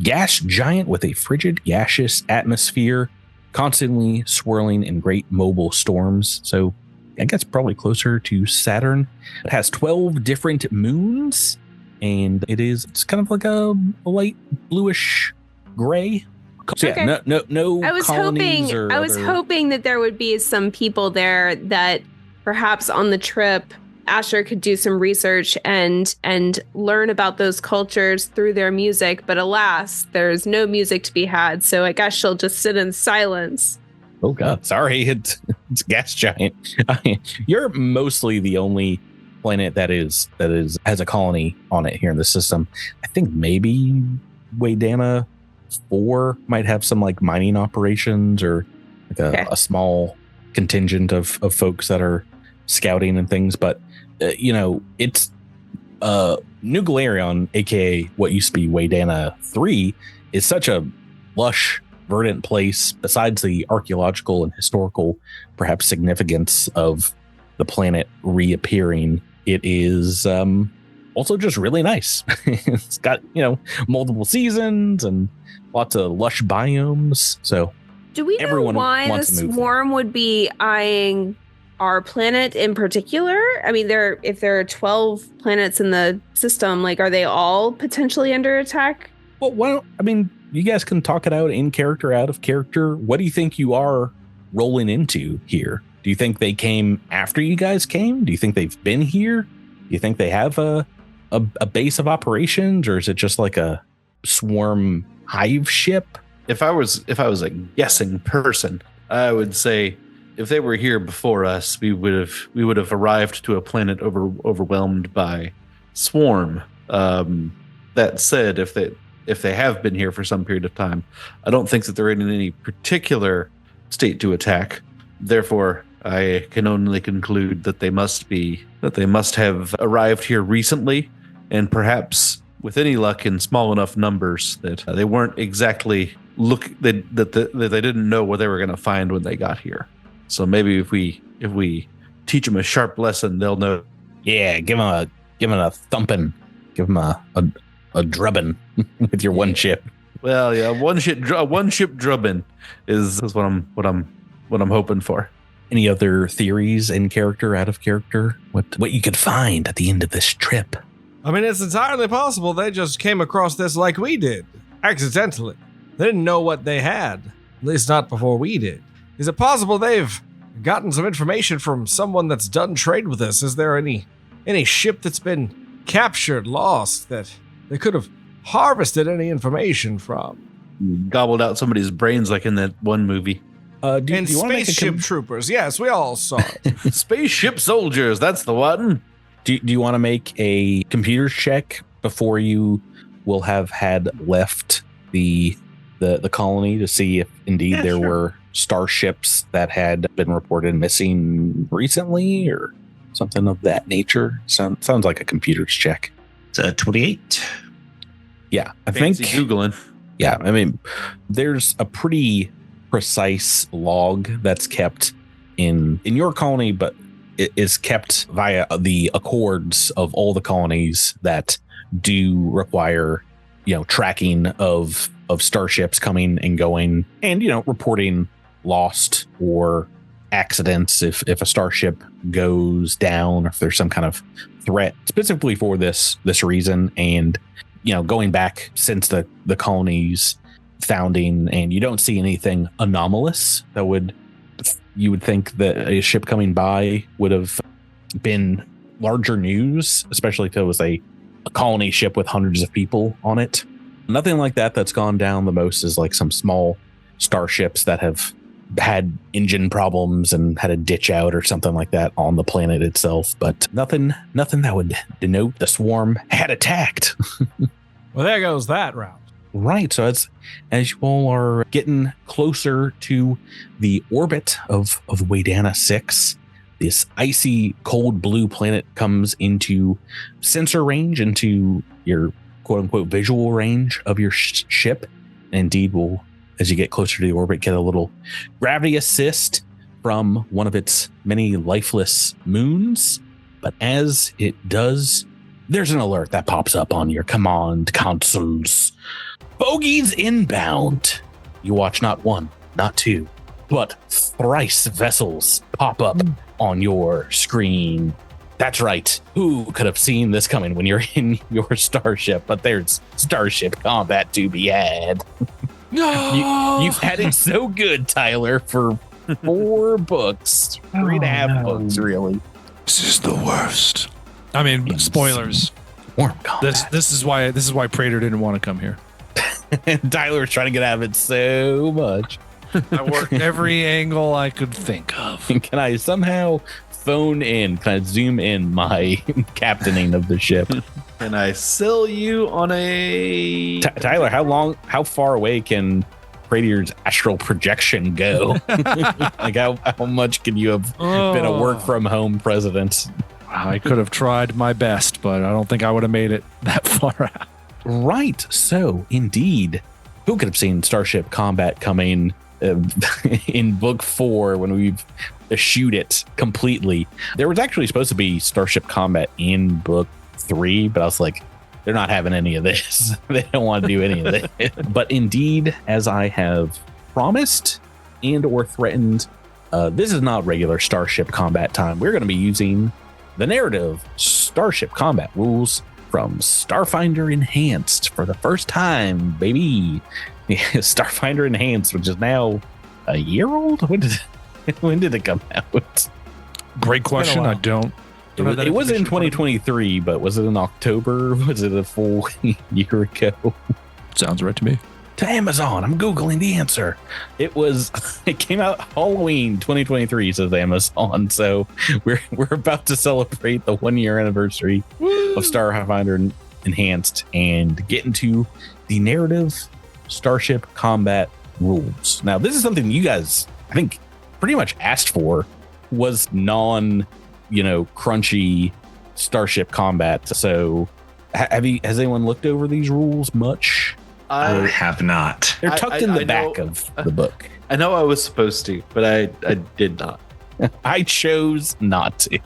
gas giant with a frigid gaseous atmosphere, constantly swirling in great mobile storms. So I guess probably closer to Saturn. It has 12 different moons, and it's kind of like a light bluish gray. So okay. No. I was hoping that there would be some people there that perhaps on the trip Asher could do some research and learn about those cultures through their music, but alas, there's no music to be had, so I guess she'll just sit in silence. Oh god, sorry, it's gas giant. You're mostly the only planet that has a colony on it here in the system. I think maybe Waydana 4 might have some like mining operations or like a small contingent of folks that are scouting and things, but it's New Galarion, aka what used to be Waydana 3, is such a lush, verdant place. Besides the archaeological and historical perhaps significance of the planet reappearing, it is also just really nice. It's got multiple seasons and lots of lush biomes. So do we know why the swarm would be eyeing our planet in particular? I mean, if there are 12 planets in the system, like, are they all potentially under attack? Well, you guys can talk it out in character, out of character. What do you think you are rolling into here? Do you think they came after you guys came? Do you think they've been here? Do you think they have a base of operations, or is it just like a swarm hive ship? If I was a guessing person, I would say if they were here before us, we would have arrived to a planet overwhelmed by swarm. That said, if they have been here for some period of time, I don't think that they're in any particular state to attack. Therefore, I can only conclude that they must have arrived here recently, and perhaps with any luck in small enough numbers that they weren't exactly that they didn't know what they were going to find when they got here. So maybe if we teach them a sharp lesson, they'll know. Yeah, give them a thumping, give them a drubbing with your one ship. Well, yeah, one ship drubbing is what I'm hoping for. Any other theories in character, out of character? What you could find at the end of this trip? I mean, it's entirely possible they just came across this like we did, accidentally. They didn't know what they had, at least not before we did. Is it possible they've gotten some information from someone that's done trade with us? Is there any ship that's been captured, lost, that they could have harvested any information from? Gobbled out somebody's brains like in that one movie. And Spaceship Troopers. Yes, we all saw it. Spaceship Soldiers, that's the one. Do you want to make a computer check before you will have had left the colony to see if indeed there were starships that had been reported missing recently or something of that nature? Sounds like a computer's check. It's a 28. Yeah, I Fancy think Googling. Yeah, I mean, there's a pretty precise log that's kept in your colony, but it is kept via the accords of all the colonies that do require, tracking of starships coming and going, and reporting lost or accidents if a starship goes down, or if there's some kind of threat specifically for this reason. And going back since the colonies founding, and you don't see anything anomalous that you would think that a ship coming by would have been larger news, especially if it was a colony ship with hundreds of people on it. Nothing like that that's gone down. The most is like some small starships that have had engine problems and had a ditch out or something like that on the planet itself, but nothing that would denote the swarm had attacked. Well, there goes that round. Right. So as you all are getting closer to the orbit of Waydana 6, this icy, cold blue planet comes into sensor range, into your quote-unquote visual range of your ship. And indeed, will, as you get closer to the orbit, get a little gravity assist from one of its many lifeless moons. But as it does, there's an alert that pops up on your command consoles. Bogies inbound. You watch not one, not two, but thrice vessels pop up on your screen. That's right. Who could have seen this coming when you're in your starship? But there's Starship Combat to be had. No, You've had it so good, Tyler, for 4 books, 3.5 books, really. This is the worst. I mean, spoilers. Warm combat. This is why Prater didn't want to come here. And Tyler was trying to get out of it so much. I worked every angle I could think of. Can I somehow phone in? Can I zoom in my captaining of the ship? Can I sell you on a Tyler, how far away can Prater's astral projection go? Like how much can you have been a work from home president? I could have tried my best, but I don't think I would have made it that far out. Right. So, indeed, who could have seen Starship Combat coming in book 4 when we've eschewed it completely? There was actually supposed to be Starship Combat in book 3, but I was like, they're not having any of this. They don't want to do any of this. But indeed, as I have promised and or threatened, this is not regular Starship Combat time. We're going to be using the Narrative Starship Combat rules from Starfinder Enhanced for the first time, baby. Starfinder Enhanced, which is now a year old? When did it come out? Great question. I don't. It was in 2023, but was it in October? Was it a full year ago? Sounds right to me. To Amazon. I'm Googling the answer. It came out Halloween 2023, says Amazon. So we're about to celebrate the 1-year anniversary of Starfinder Enhanced and get into the Narrative Starship Combat rules. Now, this is something you guys, I think, pretty much asked for, was crunchy Starship Combat. So has anyone looked over these rules much? I have not. They're tucked in the back of the book. I know I was supposed to, but I did not. I chose not to.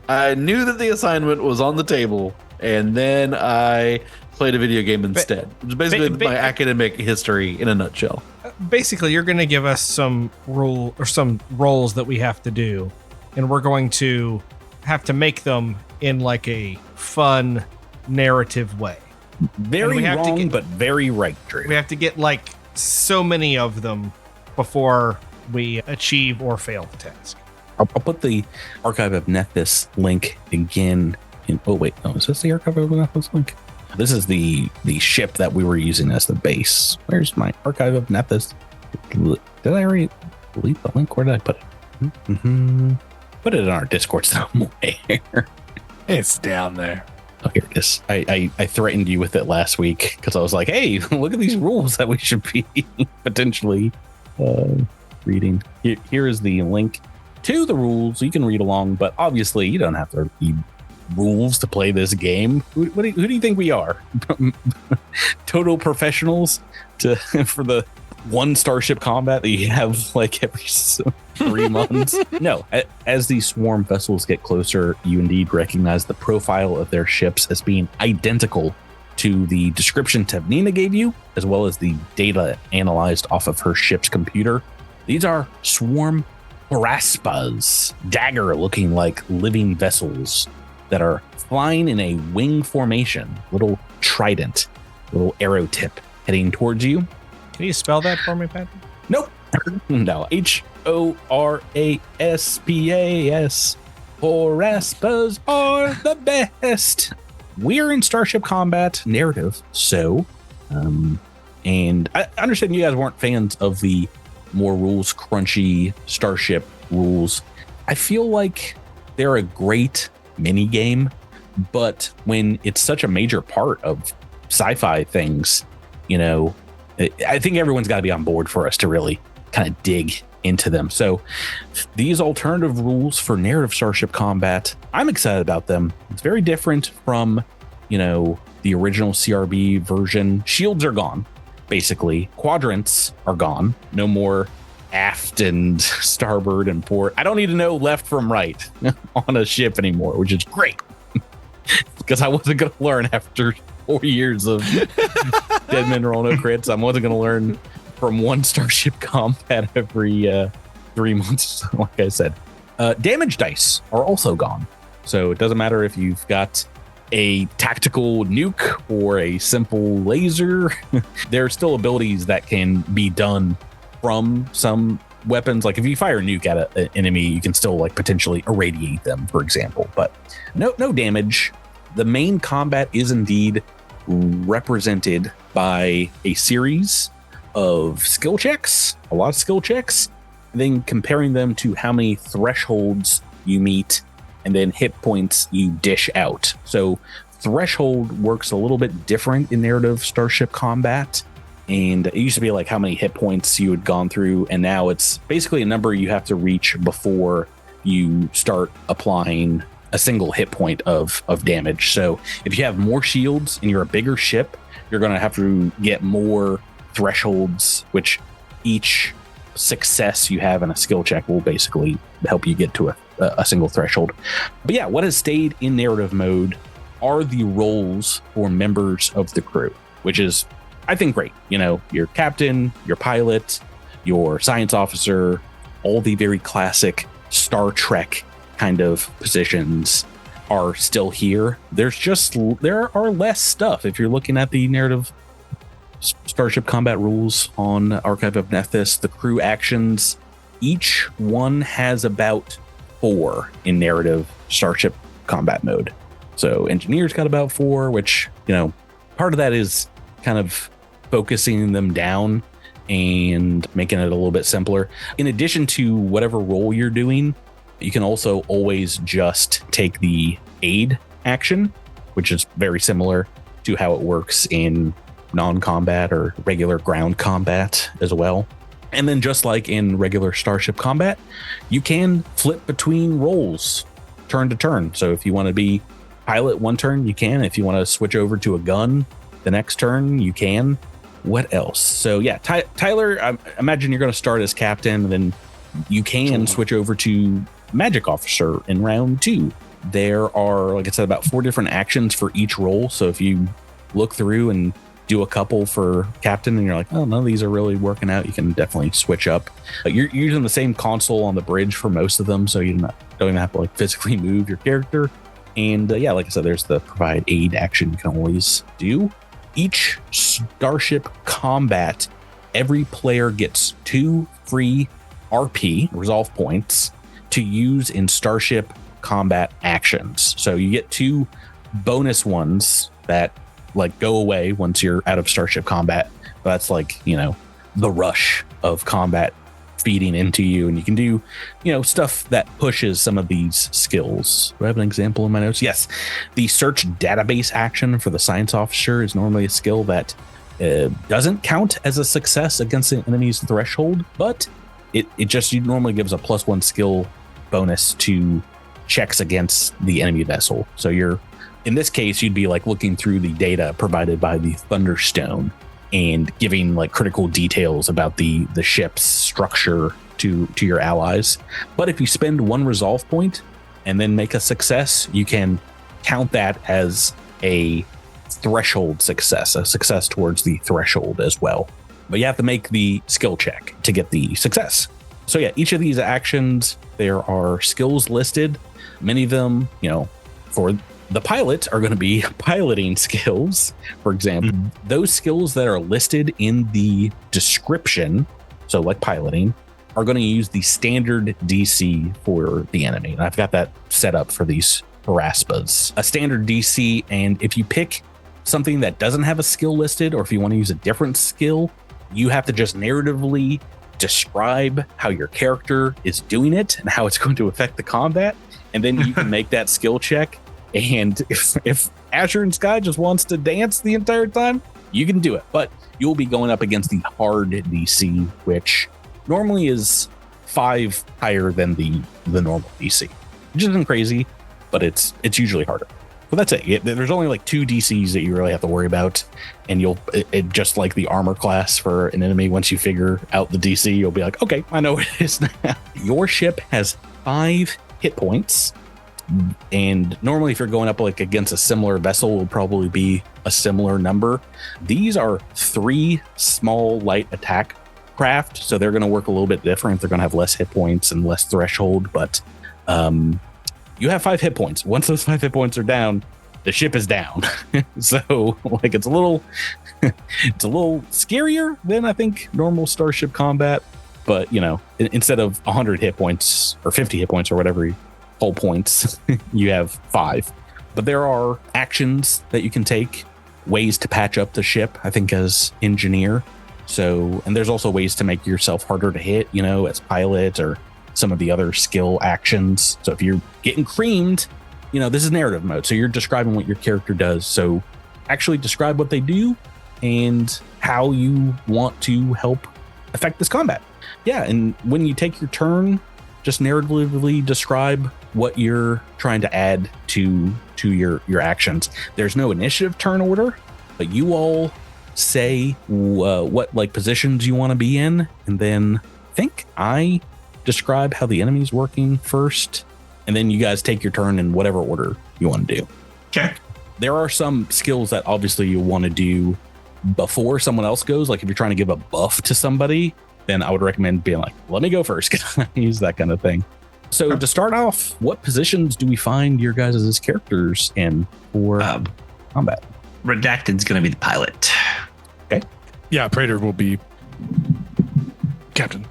I knew that the assignment was on the table, and then I played a video game instead. It was basically my academic history in a nutshell. Basically, you're going to give us some roles that we have to do, and we're going to have to make them in like a fun narrative way. Very wrong, but very right, Drew. We have to get like so many of them before we achieve or fail the task. I'll put the Archive of Nethys link again. Is this the Archive of Nethys link? This is the ship that we were using as the base. Where's my Archive of Nethys? Did I already delete the link? Where did I put it? Put it in our Discord somewhere. It's down there. Oh, here it is. I threatened you with it last week because I was like, hey, look at these rules that we should be potentially reading. Here is the link to the rules. You can read along, but obviously you don't have to read rules to play this game. Who do you think we are? Total professionals for the one Starship Combat that you have like every 3 months? No. As these swarm vessels get closer, you indeed recognize the profile of their ships as being identical to the description Tevnina gave you, as well as the data analyzed off of her ship's computer. These are swarm Paraspas, dagger looking like living vessels that are flying in a wing formation, little trident, little arrow tip heading towards you. Can you spell that for me, Patrick? Nope. No. HORASPAS. Horaspas are the best. We're in Starship Combat narrative, so and I understand you guys weren't fans of the more rules crunchy Starship rules. I feel like they're a great mini game, but when it's such a major part of sci-fi things, you know, I think everyone's got to be on board for us to really kind of dig into them. So these alternative rules for narrative Starship Combat, I'm excited about them. It's very different from, you know, the original CRB version. Shields are gone, basically. Quadrants are gone. No more aft and starboard and port. I don't need to know left from right on a ship anymore, which is great because I wasn't going to learn after 4 years of Dead Men Roll No Crits. I wasn't going to learn from one Starship Combat every 3 months, like I said. Damage dice are also gone. So it doesn't matter if you've got a tactical nuke or a simple laser. There are still abilities that can be done from some weapons. Like if you fire a nuke at an enemy, you can still like potentially irradiate them, for example. But no damage. The main combat is indeed represented by a series of skill checks, a lot of skill checks, and then comparing them to how many thresholds you meet and then hit points you dish out. So threshold works a little bit different in narrative Starship Combat. And it used to be like how many hit points you had gone through. And now it's basically a number you have to reach before you start applying a single hit point of damage. So if you have more shields and you're a bigger ship, you're going to have to get more thresholds, which each success you have in a skill check will basically help you get to a single threshold. But yeah, what has stayed in narrative mode are the roles for members of the crew, which is, I think, great. You know, your captain, your pilot, your science officer, all the very classic Star Trek kind of positions are still here. There are less stuff. If you're looking at the narrative Starship Combat rules on Archive of Nethys, the crew actions, each one has about 4 in narrative Starship Combat mode. So engineers got about 4, which, you know, part of that is kind of focusing them down and making it a little bit simpler. In addition to whatever role you're doing, you can also always just take the aid action, which is very similar to how it works in non-combat or regular ground combat as well. And then just like in regular Starship Combat, you can flip between roles turn to turn. So if you want to be pilot one turn, you can. If you want to switch over to a gun the next turn, you can. What else? So yeah, Tyler, I imagine you're going to start as captain, and then you can switch over to magic officer in round 2. There are, like I said, about 4 different actions for each role. So if you look through and do a couple for captain and you're like, oh, none of these are really working out, you can definitely switch up. But you're using the same console on the bridge for most of them, so you don't even have to like physically move your character. And yeah, like I said, there's the provide aid action you can always do. Each Starship Combat, every player gets 2 free RP, resolve points, to use in Starship Combat actions. So you get 2 bonus ones that like go away once you're out of Starship Combat. That's like, you know, the rush of combat feeding into you, and you can do, you know, stuff that pushes some of these skills. Do I have an example in my notes? Yes. The search database action for the science officer is normally a skill that doesn't count as a success against an enemy's threshold, but it just normally gives a +1 skill bonus to checks against the enemy vessel. So you're, in this case, you'd be like looking through the data provided by the Thunderstone and giving like critical details about the ship's structure to your allies. But if you spend 1 resolve point and then make a success, you can count that as a threshold success, a success towards the threshold as well. But you have to make the skill check to get the success. So yeah, each of these actions, there are skills listed. Many of them, you know, for The pilot are going to be piloting skills. For example, those skills that are listed in the description, so like piloting, are going to use the standard DC for the enemy. And I've got that set up for these Paraspas. A standard DC, and if you pick something that doesn't have a skill listed, or if you want to use a different skill, you have to just narratively describe how your character is doing it and how it's going to affect the combat. And then you can make that skill check. And if Azure and Sky just wants to dance the entire time, you can do it. But you'll be going up against the hard DC, which normally is 5 higher than the normal DC, which isn't crazy, but it's usually harder. So that's it. There's only like 2 DCs that you really have to worry about, and it just like the armor class for an enemy. Once you figure out the DC, you'll be like, okay, I know what it is now. Your ship has 5 hit points, and normally if you're going up like against a similar vessel, it will probably be a similar number. These are 3 small light attack craft, so they're going to work a little bit different. They're going to have less hit points and less threshold, but you have 5 hit points. Once those 5 hit points are down, the ship is down. So like it's a little scarier than I think normal Starship Combat, but you know, instead of 100 hit points or 50 hit points or whatever whole points, you have 5. But there are actions that you can take, ways to patch up the ship, I think, as engineer. So, and there's also ways to make yourself harder to hit, you know, as pilot or some of the other skill actions. So if you're getting creamed, you know, this is narrative mode. So you're describing what your character does. So actually describe what they do and how you want to help affect this combat. Yeah. And when you take your turn, just narratively describe what you're trying to add to your actions. There's no initiative turn order, but you all say what like positions you want to be in, and then I think I describe how the enemy's working first, and then you guys take your turn in whatever order you want to do. Okay. There are some skills that obviously you want to do before someone else goes. Like if you're trying to give a buff to somebody, then I would recommend being like, let me go first. Use that kind of thing. So to start off, what positions do we find your guys' characters in for combat? Redacted's going to be the pilot. Okay. Yeah, Praetor will be captain.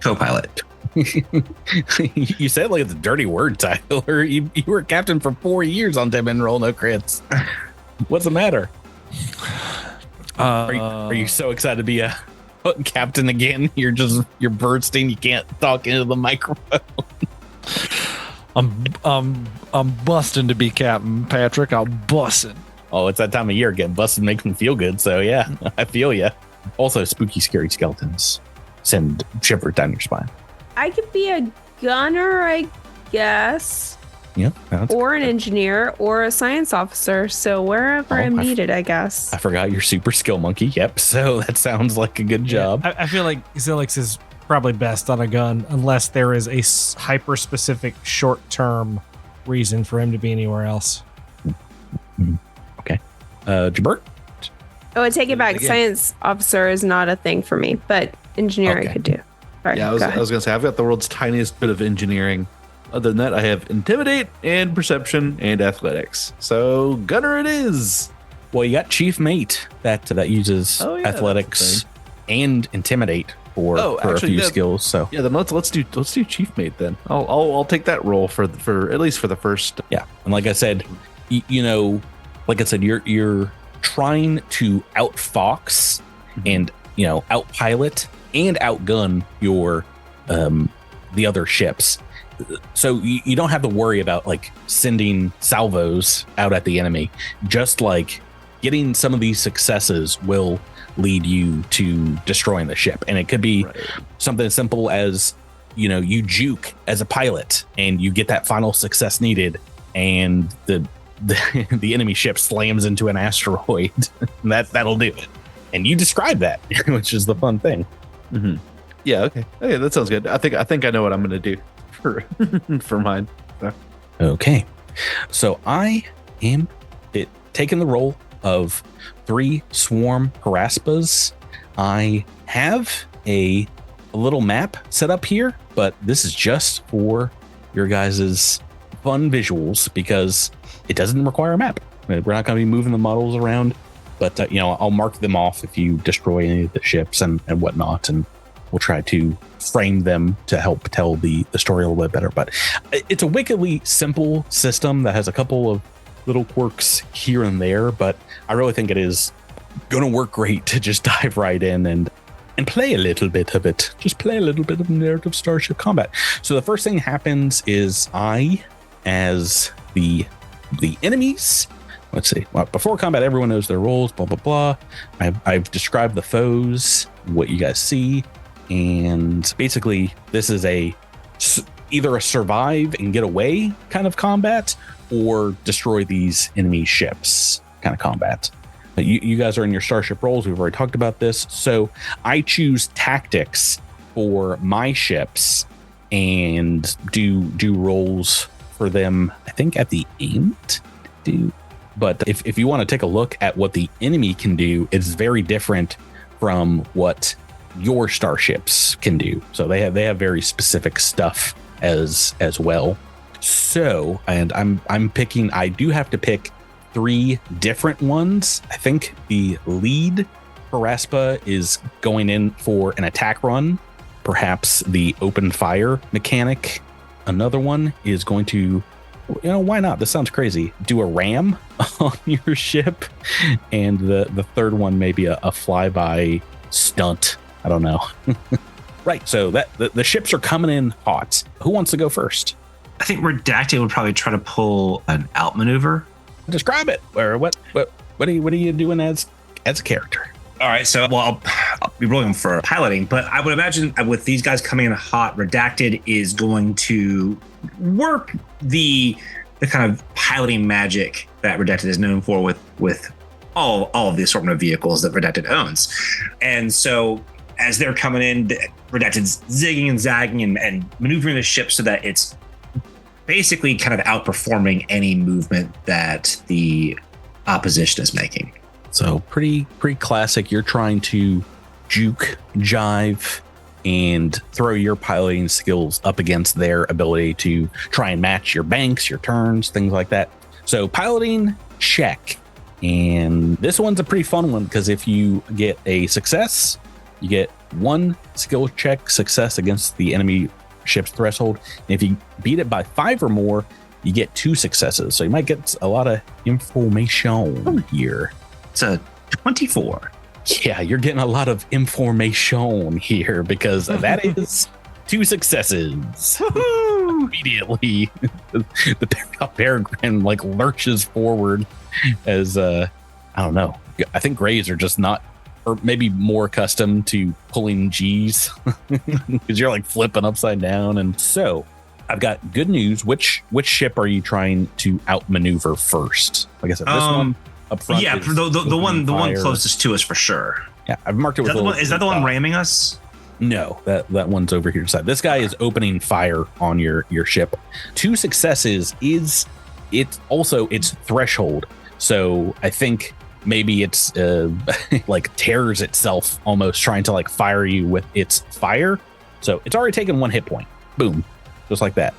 Co-pilot. You said like it's a dirty word, Tyler. You were captain for 4 years on Dead Men Roll No Crits. What's the matter? Are you so excited to be a captain again? You're bursting. You can't talk into the microphone. I'm busting to be captain, Patrick. I'm busting. Oh, it's that time of year. Getting busted makes me feel good. So yeah, I feel you. Also, spooky, scary skeletons send shivers down your spine. I could be a gunner, I guess. Yeah. Or an engineer or a science officer. So wherever I'm needed, I guess. I forgot you're super skill monkey. Yep. So that sounds like a good job. I feel like Zilix is probably best on a gun unless there is a hyper specific short term reason for him to be anywhere else. Okay. Jabert? Oh, I take it back. Science officer is not a thing for me, but engineer I could do. Right, yeah, I was going to say, I've got the world's tiniest bit of engineering. Other than that, I have intimidate and perception and athletics. So gunner it is. Well, you got chief mate that uses athletics and intimidate for a few skills. So yeah, then let's do chief mate then. I'll take that role for at least for the first. Yeah, and like I said, you know, like I said, you're trying to outfox and outpilot and outgun your the other ships. So you don't have to worry about like sending salvos out at the enemy. Just like getting some of these successes will lead you to destroying the ship. And it could be something as simple as, you juke as a pilot and you get that final success needed and the enemy ship slams into an asteroid. That'll do it. And you describe that, which is the fun thing. Mm-hmm. Yeah. Okay, that sounds good. I think I know what I'm going to do for mine. So. Okay. So I am taking the role of 3 swarm Paraspas. I have a little map set up here, but this is just for your guys' fun visuals because it doesn't require a map. We're not going to be moving the models around, but I'll mark them off if you destroy any of the ships and whatnot, and we'll try to frame them to help tell the story a little bit better. But it's a wickedly simple system that has a couple of little quirks here and there, but I really think it is going to work great to just dive right in and play a little bit of it. Just play a little bit of Narrative Starship Combat. So the first thing happens is I, as the enemies, let's see. Well, before combat, everyone knows their roles, blah, blah, blah. I've described the foes, what you guys see. And basically, this is either a survive and get away kind of combat or destroy these enemy ships kind of combat. You guys are in your starship roles. We've already talked about this. So I choose tactics for my ships and do roles for them, I think at the end. But if you want to take a look at what the enemy can do, it's very different from what your starships can do. So they have very specific stuff as well. So, and I'm picking, I do have to pick 3 different ones. I think the lead Paraspa is going in for an attack run, perhaps the open fire mechanic. Another one is going to, why not? This sounds crazy. Do a ram on your ship. And the third one, maybe a flyby stunt. I don't know. Right. So the ships are coming in hot. Who wants to go first? I think Redacted would probably try to pull an outmaneuver. Describe it. Or what are you doing as a character? All right, so I'll be rolling for piloting, but I would imagine with these guys coming in hot, Redacted is going to work the kind of piloting magic that Redacted is known for with all of the assortment of vehicles that Redacted owns. And so as they're coming in, Redacted's zigging and zagging and maneuvering the ship so that it's basically kind of outperforming any movement that the opposition is making. So pretty classic. You're trying to juke, jive, and throw your piloting skills up against their ability to try and match your banks, your turns, things like that. So piloting, check. And this one's a pretty fun one because if you get a success, you get 1 skill check success against the enemy ship's threshold. And if you beat it by 5 or more, you get 2 successes. So you might get a lot of information here. It's a 24. Yeah, you're getting a lot of information here because that is 2 successes. Immediately, the Peregrine like lurches forward as I don't know. I think Greys are just not, or maybe more accustomed to pulling G's because you're like flipping upside down. And so I've got good news. Which ship are you trying to outmaneuver first? Like I said, this one up front. Yeah, the one closest to us for sure. Yeah, I've marked it with is that the one ramming us? No, that one's over here side. This guy is opening fire on your ship. 2 successes is it's also its threshold. So I think maybe it's like tears itself almost trying to like fire you with its fire. So it's already taken 1 hit point. Boom. Just like that.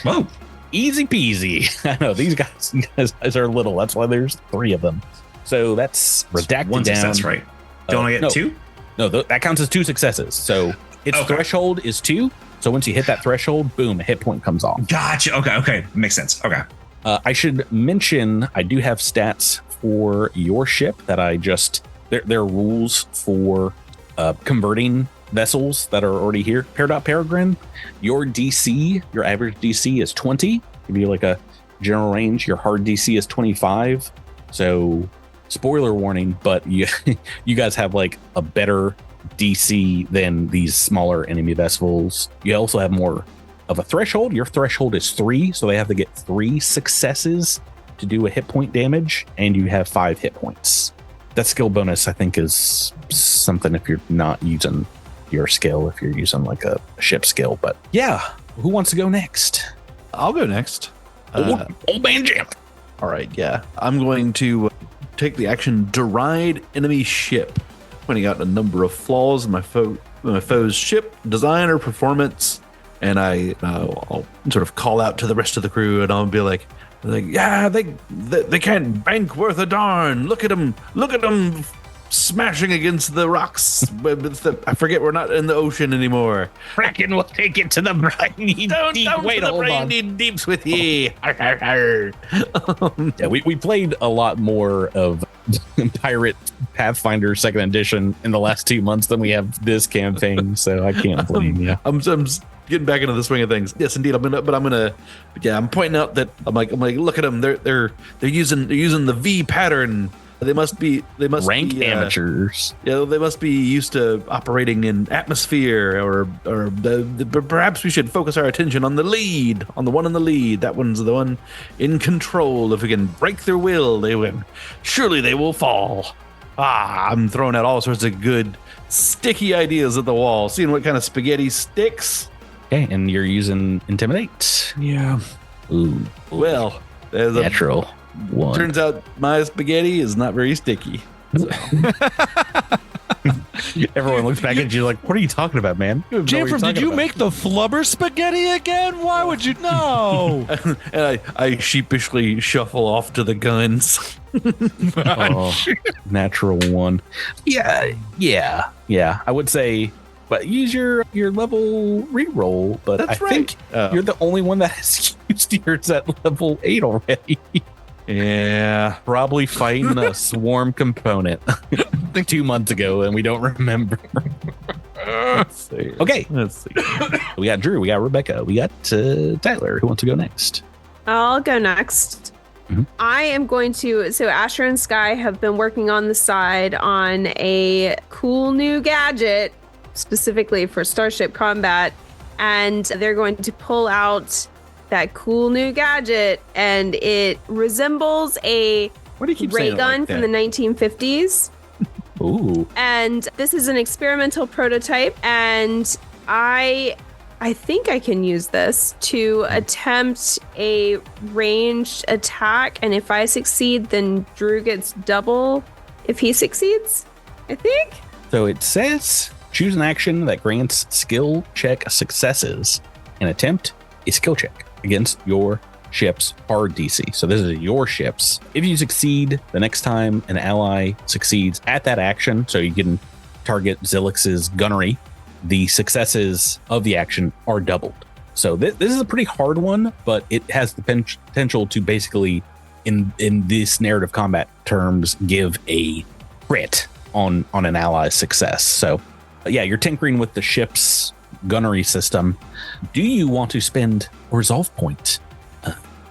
Whoa. Easy peasy. I know these guys are little. That's why there's 3 of them. So that's redacted 1 down. success, right? Don't I get 2? No, that counts as 2 successes. So its threshold is 2. So once you hit that threshold, boom, a hit point comes off. Gotcha. Okay. Makes sense. Okay. I should mention I do have stats for your ship that I just there are rules for converting vessels that are already here. Peregrine, your DC, your average DC is 20. Give you like a general range. Your hard DC is 25. So spoiler warning, but you guys have like a better DC than these smaller enemy vessels. You also have more of a threshold. Your threshold is 3, so they have to get 3 successes to do a hit point damage, and you have 5 hit points. That skill bonus, I think, is something if you're not using your skill, if you're using like a ship skill. But yeah, who wants to go next? I'll go next. Old man Jim. All right, yeah. I'm going to take the action deride enemy ship, pointing out a number of flaws in my foe's ship, design, or performance. And I'll sort of call out to the rest of the crew, and I'll be like, Like, yeah, they can't bank worth a darn. Look at them smashing against the rocks. I forget we're not in the ocean anymore. Reckon we'll take it to the briny deep. Wait, to the hold on. briny deeps with ye. Yeah, we played a lot more of Pirate Pathfinder 2nd Edition in the last 2 months than we have this campaign, so I can't blame you. I'm getting back into the swing of things. Yes, indeed. I'm pointing out that I'm like, look at them. They're using the V pattern. They must be rank be, amateurs. Yeah, they must be used to operating in atmosphere, or perhaps we should focus our attention on the lead, on the one in the lead. That one's the one in control. If we can break their will, they win. Surely they will fall. I'm throwing out all sorts of good sticky ideas at the wall, seeing what kind of spaghetti sticks. Okay, and you're using Intimidate. Yeah. Ooh. Well, there's Natural one. Turns out my spaghetti is not very sticky. So. Everyone looks back at you like, what are you talking about, man? Jamfram, did you make the flubber spaghetti again? Why would you know? And I sheepishly shuffle off to the guns. Natural one. Yeah. I would say, but use your level reroll. But That's I think you're the only one that has used yours at level 8 already. Yeah, probably fighting a swarm component 2 months ago, and we don't remember. Let's see. Okay, let's see. We got Drew, we got Rebecca, we got Tyler. Who wants to go next? I'll go next. Mm-hmm. I am going to. So Asher and Sky have been working on the side on a cool new gadget, specifically for Starship Combat, and they're going to pull out that cool new gadget, and it resembles a ray gun from the 1950s. Ooh. And this is an experimental prototype, and I think I can use this to attempt a ranged attack, and if I succeed, then Drew gets double if he succeeds, I think. So it says choose an action that grants skill check successes and attempt a skill check against your ship's hard DC. So this is your ships. If you succeed, the next time an ally succeeds at that action, so you can target Zilix's gunnery, the successes of the action are doubled. So this is a pretty hard one, but it has the potential to basically, in this narrative combat terms, give a crit on an ally's success. So yeah, you're tinkering with the ship's gunnery system. Do you want to spend a resolve point?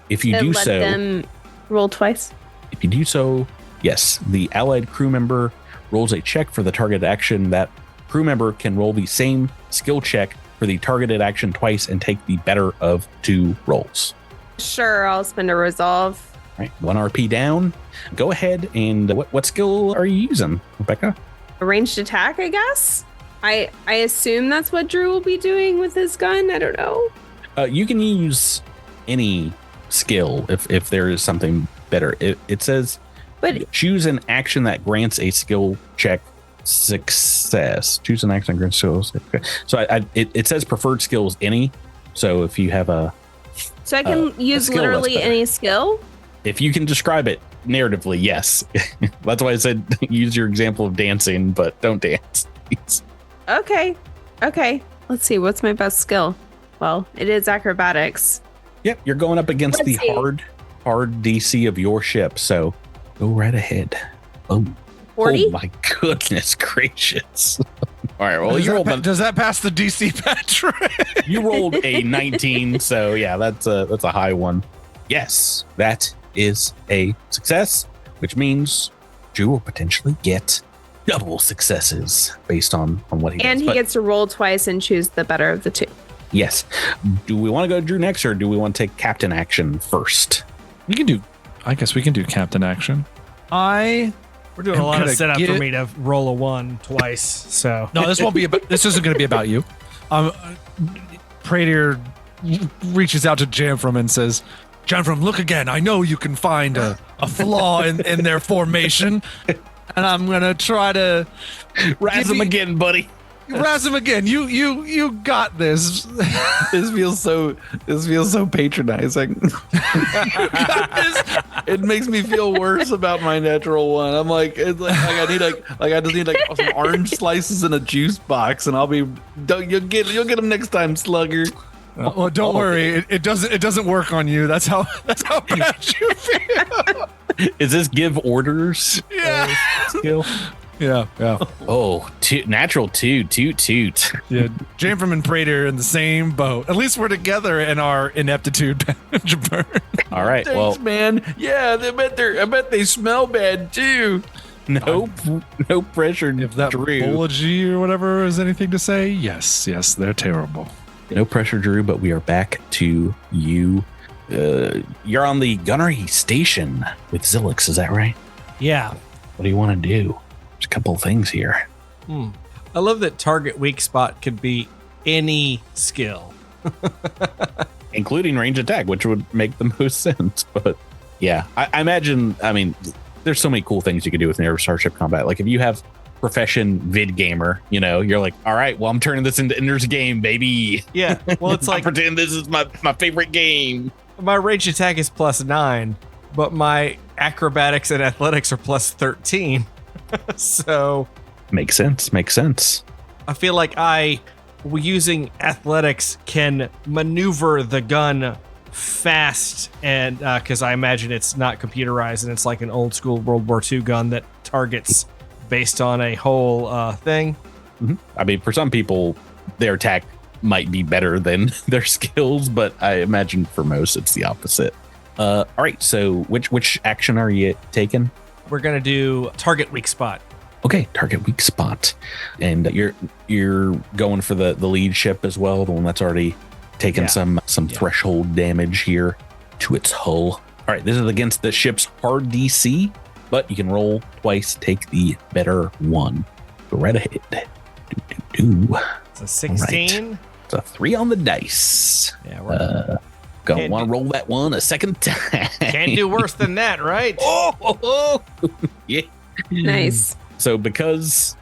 If you do so, let them roll twice. If you do so, yes, the allied crew member rolls a check for the targeted action. That crew member can roll the same skill check for the targeted action twice and take the better of 2 rolls. Sure, I'll spend a resolve. All right, 1 RP down. Go ahead and what skill are you using, Rebecca? A ranged attack, I guess. I assume that's what Drew will be doing with his gun. I don't know. You can use any skill if there is something better. It says, but choose an action that grants a skill check success. Choose an action that grants skills. Okay. So it says preferred skills any. So if you have so I can use literally any skill. If you can describe it narratively, yes. That's why I said use your example of dancing, but don't dance. Okay. Let's see. What's my best skill? Well, it is acrobatics. Yep, you're going up against hard DC of your ship, so go right ahead. Oh, 40? Oh my goodness gracious! All right, well, does that pass the DC, Patrick? You rolled a 19, so yeah, that's a high one. Yes, that is a success, which means Drew will potentially get double successes based on what he does. And he gets to roll twice and choose the better of the 2. Yes. Do we want to go Drew next, or do we want to take captain action first? I guess we can do captain action. We're doing a lot of setup for me to roll a 1 twice. So no, this isn't going to be about you. Praetor reaches out to Jamfram and says, Jamfram, look again. I know you can find a flaw in their formation. And I'm going to try to razz them again, buddy. Razz him again. You got this. This feels so patronizing. It makes me feel worse about my natural one. I'm like, it's like I just need some orange slices in a juice box, and you'll get them next time, Slugger. Well, don't worry. It doesn't work on you. That's how bad you feel. Is this give orders? Yeah. Skill? Yeah. Oh, natural toot. Yeah, Jamfram and Prater are in the same boat. At least we're together in our ineptitude. All right. Thanks, well, man. Yeah, I bet they smell bad too. No pressure. If that Drew. Bology or whatever is anything to say, yes, they're terrible. No pressure, Drew. But we are back to you. You're on the gunnery station with Zilix. Is that right? Yeah. What do you want to do? There's a couple of things here. I love that target weak spot could be any skill. Including range attack, which would make the most sense. But yeah, I imagine, there's so many cool things you could do with Narrative Starship Combat. Like if you have profession vid gamer, you're like, all right, well, I'm turning this into Ender's Game, baby. Yeah. Well, it's like, I pretend this is my favorite game. My range attack is +9, but my acrobatics and athletics are +13. So makes sense. I feel like using athletics can maneuver the gun fast, and because I imagine it's not computerized and it's like an old school World War II gun that targets based on a whole thing. Mm-hmm. For some people, their attack might be better than their skills, but I imagine for most it's the opposite. All right, so which action are you taking? We're gonna do target weak spot. Okay, target weak spot, and you're going for the lead ship as well, the one that's already taken some threshold damage here to its hull. All right, this is against the ship's hard DC, but you can roll twice, take the better one. Go right ahead. It's a 16. Right. It's a 3 on the dice. Yeah, we're gonna want to roll that one a second time. Can't do worse than that, right? Oh. Yeah. Nice. So because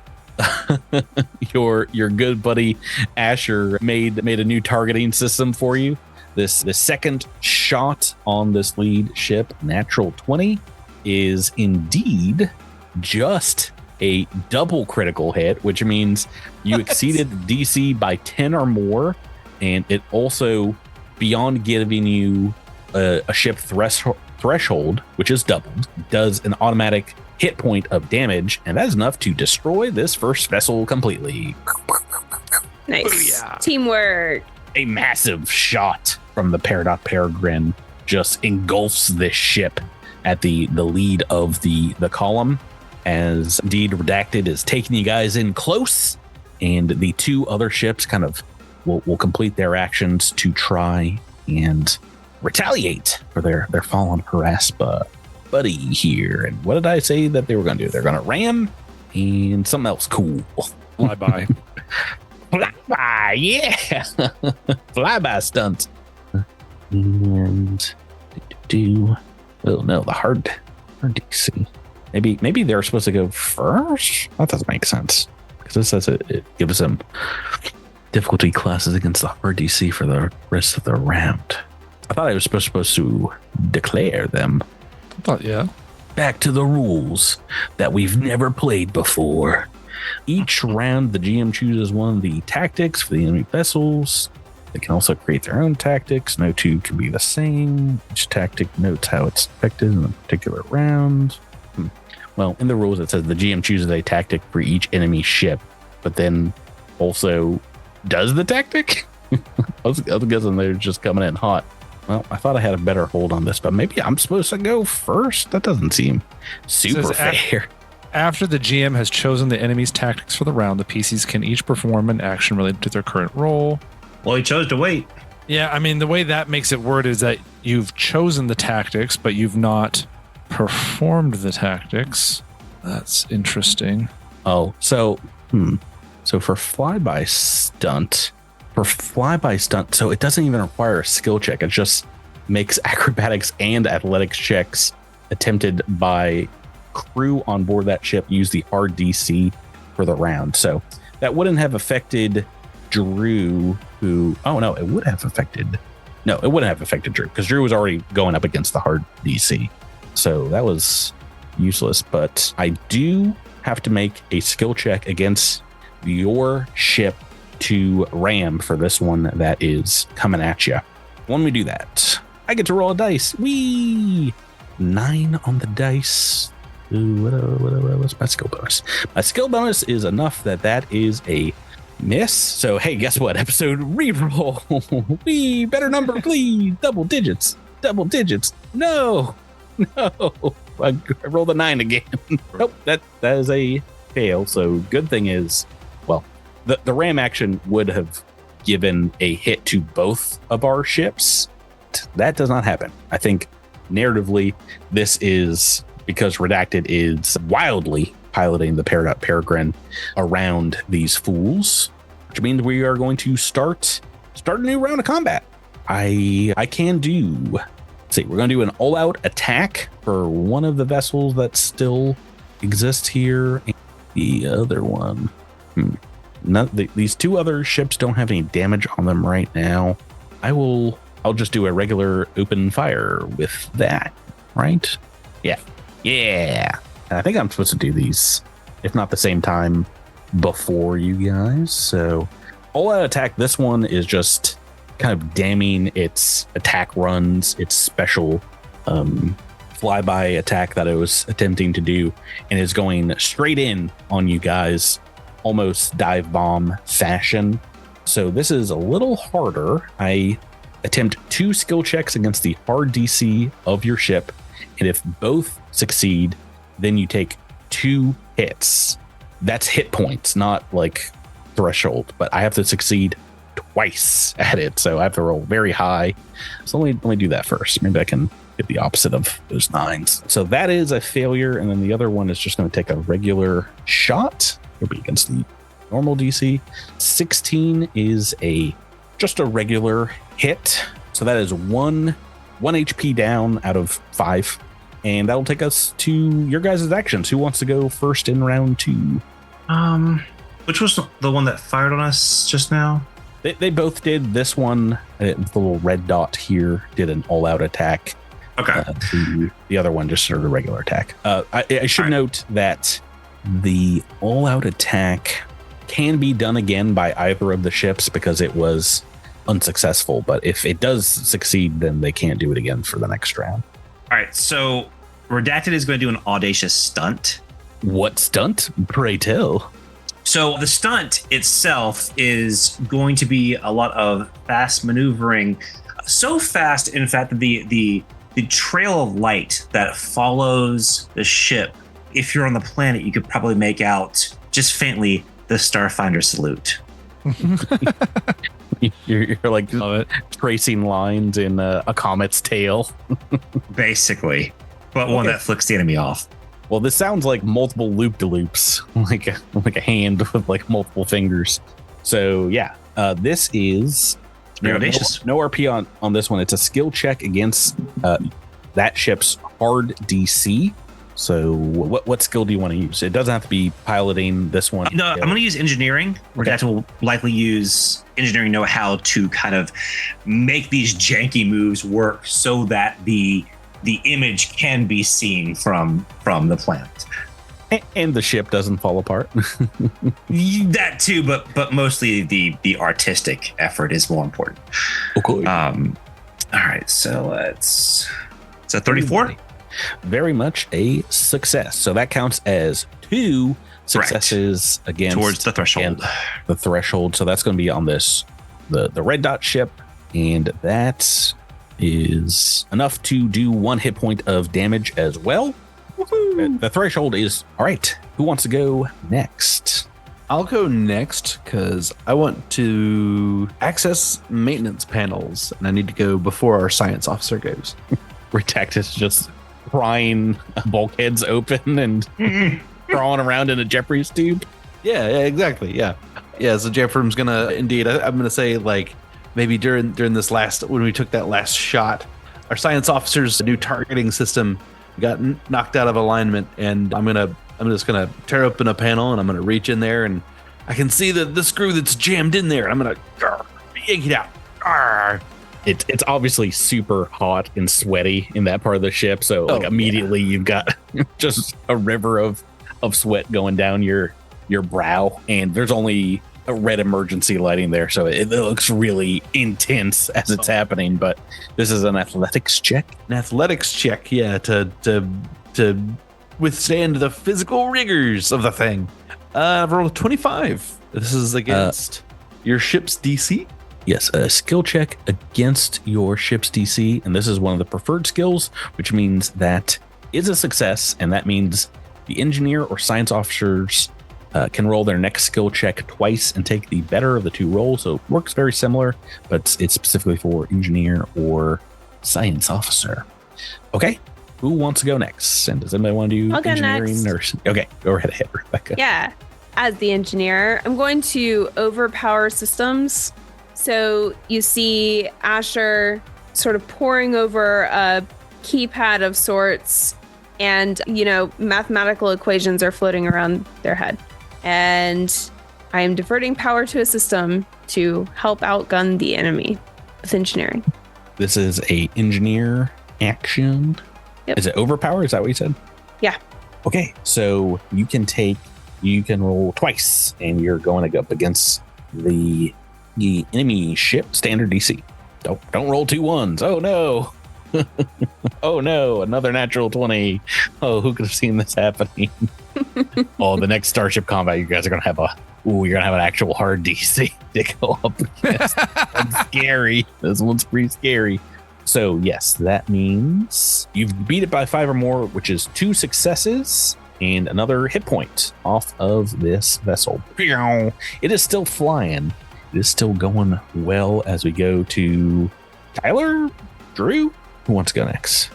your good buddy Asher made a new targeting system for you, the second shot on this lead ship, natural 20, is indeed just a double critical hit, which means you exceeded DC by 10 or more, and it also, beyond giving you a ship threshold, which is doubled, does an automatic hit point of damage, and that is enough to destroy this first vessel completely. Nice. Booyah. Teamwork. A massive shot from the Peregrine just engulfs this ship at the lead of the column, as Indeed Redacted is taking you guys in close, and the two other ships kind of will complete their actions to try and retaliate for their fallen harassed buddy here. And what did I say that they were going to do? They're going to ram and something else cool. Flyby. Flyby, yeah. Flyby stunts. And the hard DC. Maybe they're supposed to go first? That doesn't make sense, because it says it gives them difficulty classes against the hard DC for the rest of the round. I thought I was supposed to declare them. I thought, yeah. Back to the rules that we've never played before. Each round, the GM chooses one of the tactics for the enemy vessels. They can also create their own tactics. No two can be the same. Each tactic notes how it's affected in a particular round. Well, in the rules, it says the GM chooses a tactic for each enemy ship, but then also does the tactic? I was guessing they're just coming in hot. Well, I thought I had a better hold on this, but maybe I'm supposed to go first? That doesn't seem super fair. After the GM has chosen the enemy's tactics for the round, the PCs can each perform an action related to their current role. Well, he chose to wait. Yeah, the way that makes it worded is that you've chosen the tactics, but you've not performed the tactics. That's interesting. Oh, so for flyby stunt, so it doesn't even require a skill check. It just makes acrobatics and athletics checks attempted by crew on board that ship use the hard DC for the round. So that wouldn't have affected Drew, who, oh no, it would have affected, no, it wouldn't have affected Drew because Drew was already going up against the hard DC. So that was useless, but I do have to make a skill check against your ship to ram for this one that is coming at you. When we do that, I get to roll a dice. Whee! 9 on the dice. Ooh, what's my skill bonus? My skill bonus is enough that is a miss. So, hey, guess what? Episode reroll. Wee, better number, please. Double digits. No. I rolled a 9 again. Nope, that is a fail. So, good thing is, well, the ram action would have given a hit to both of our ships. That does not happen. I think narratively, this is because Redacted is wildly piloting the Peregrine around these fools, which means we are going to start a new round of combat. I can do. Let's see, we're going to do an all-out attack for one of the vessels that still exists here. The other one, these 2 other ships don't have any damage on them right now. I'll just do a regular open fire with that, right? Yeah. And I think I'm supposed to do these, if not the same time, before you guys. So all out attack, this one is just kind of damming its attack runs, its special flyby attack that I was attempting to do, and is going straight in on you guys, almost dive bomb fashion. So this is a little harder. I attempt 2 skill checks against the hard DC of your ship, and if both succeed, then you take 2 hits. That's hit points, not like threshold, but I have to succeed twice at it, so I have to roll very high. So let me do that first. Maybe I can get the opposite of those 9s. So that is a failure, and then the other one is just going to take a regular shot. It'll be against the normal DC. 16 is just a regular hit, so that is 1 HP down out of 5, and that'll take us to your guys' actions. Who wants to go first in round 2? Which was the one that fired on us just now? They both did. This one, the little red dot here, did an all-out attack. Okay. The other one just started a regular attack. I should note that the all-out attack can be done again by either of the ships because it was unsuccessful, but if it does succeed, then they can't do it again for the next round. All right, so Redacted is going to do an audacious stunt. What stunt? Pray tell. So the stunt itself is going to be a lot of fast maneuvering, so fast, in fact, that the trail of light that follows the ship, if you're on the planet, you could probably make out just faintly the Starfinder salute. You're like tracing lines in a comet's tail. Basically, but one that flicks the enemy off. Well, this sounds like multiple loop-de-loops, like a hand with like multiple fingers. So yeah, this is no RP on this one. It's a skill check against that ship's hard DC. So what skill do you want to use? It doesn't have to be piloting this one. No, I'm going to use engineering. Redacted will likely use engineering know-how to kind of make these janky moves work so that the image can be seen from the planet. And the ship doesn't fall apart. That too, but mostly the artistic effort is more important. Okay. All right, so it's a 34. Very much a success. So that counts as 2 successes against towards the threshold. The threshold. So that's going to be on this the red dot ship, and that is enough to do 1 hit point of damage as well. Woo-hoo. The threshold is all right. Who wants to go next? I'll go next because I want to access maintenance panels, and I need to go before our science officer goes. Redacted is just prying bulkheads open and crawling around in a Jeffries tube. Yeah, exactly. Yeah. So Jeffrey's gonna indeed. I'm gonna say like maybe during this last when we took that last shot, our science officer's new targeting system got knocked out of alignment, and I'm just gonna tear open a panel and I'm gonna reach in there and I can see the screw that's jammed in there. I'm gonna yank it out. Arr. It's obviously super hot and sweaty in that part of the ship, so like immediately you've got just a river of sweat going down your brow, and there's only a red emergency lighting there, so it looks really intense as it's happening. But this is an athletics check. An athletics check, yeah, to withstand the physical rigors of the thing. I've rolled a 25. This is against your ship's DC. Yes, a skill check against your ship's DC, and this is one of the preferred skills, which means that is a success, and that means the engineer or science officers can roll their next skill check twice and take the better of the two rolls. So it works very similar, but it's specifically for engineer or science officer. Okay, who wants to go next? And does anybody want to do engineering? Okay, go ahead, Rebecca. Yeah, as the engineer, I'm going to overpower systems. So you see Asher sort of poring over a keypad of sorts, and, mathematical equations are floating around their head. And I am diverting power to a system to help outgun the enemy with engineering. This is a engineer action. Yep. Is it overpower? Is that what you said? Yeah. Okay, so you can roll twice, and you're going up against the enemy ship standard DC. Don't roll 2 1s. Oh no. Oh no, another natural 20. Oh, who could have seen this happening? Oh, the next Starship Combat, you guys are gonna have you're gonna have an actual hard DC to go up against. That's scary. This one's pretty scary. So yes, that means you've beat it by 5 or more, which is 2 successes and another hit point off of this vessel. It is still flying. It is still going well as we go to Tyler, Drew. Who wants to go next?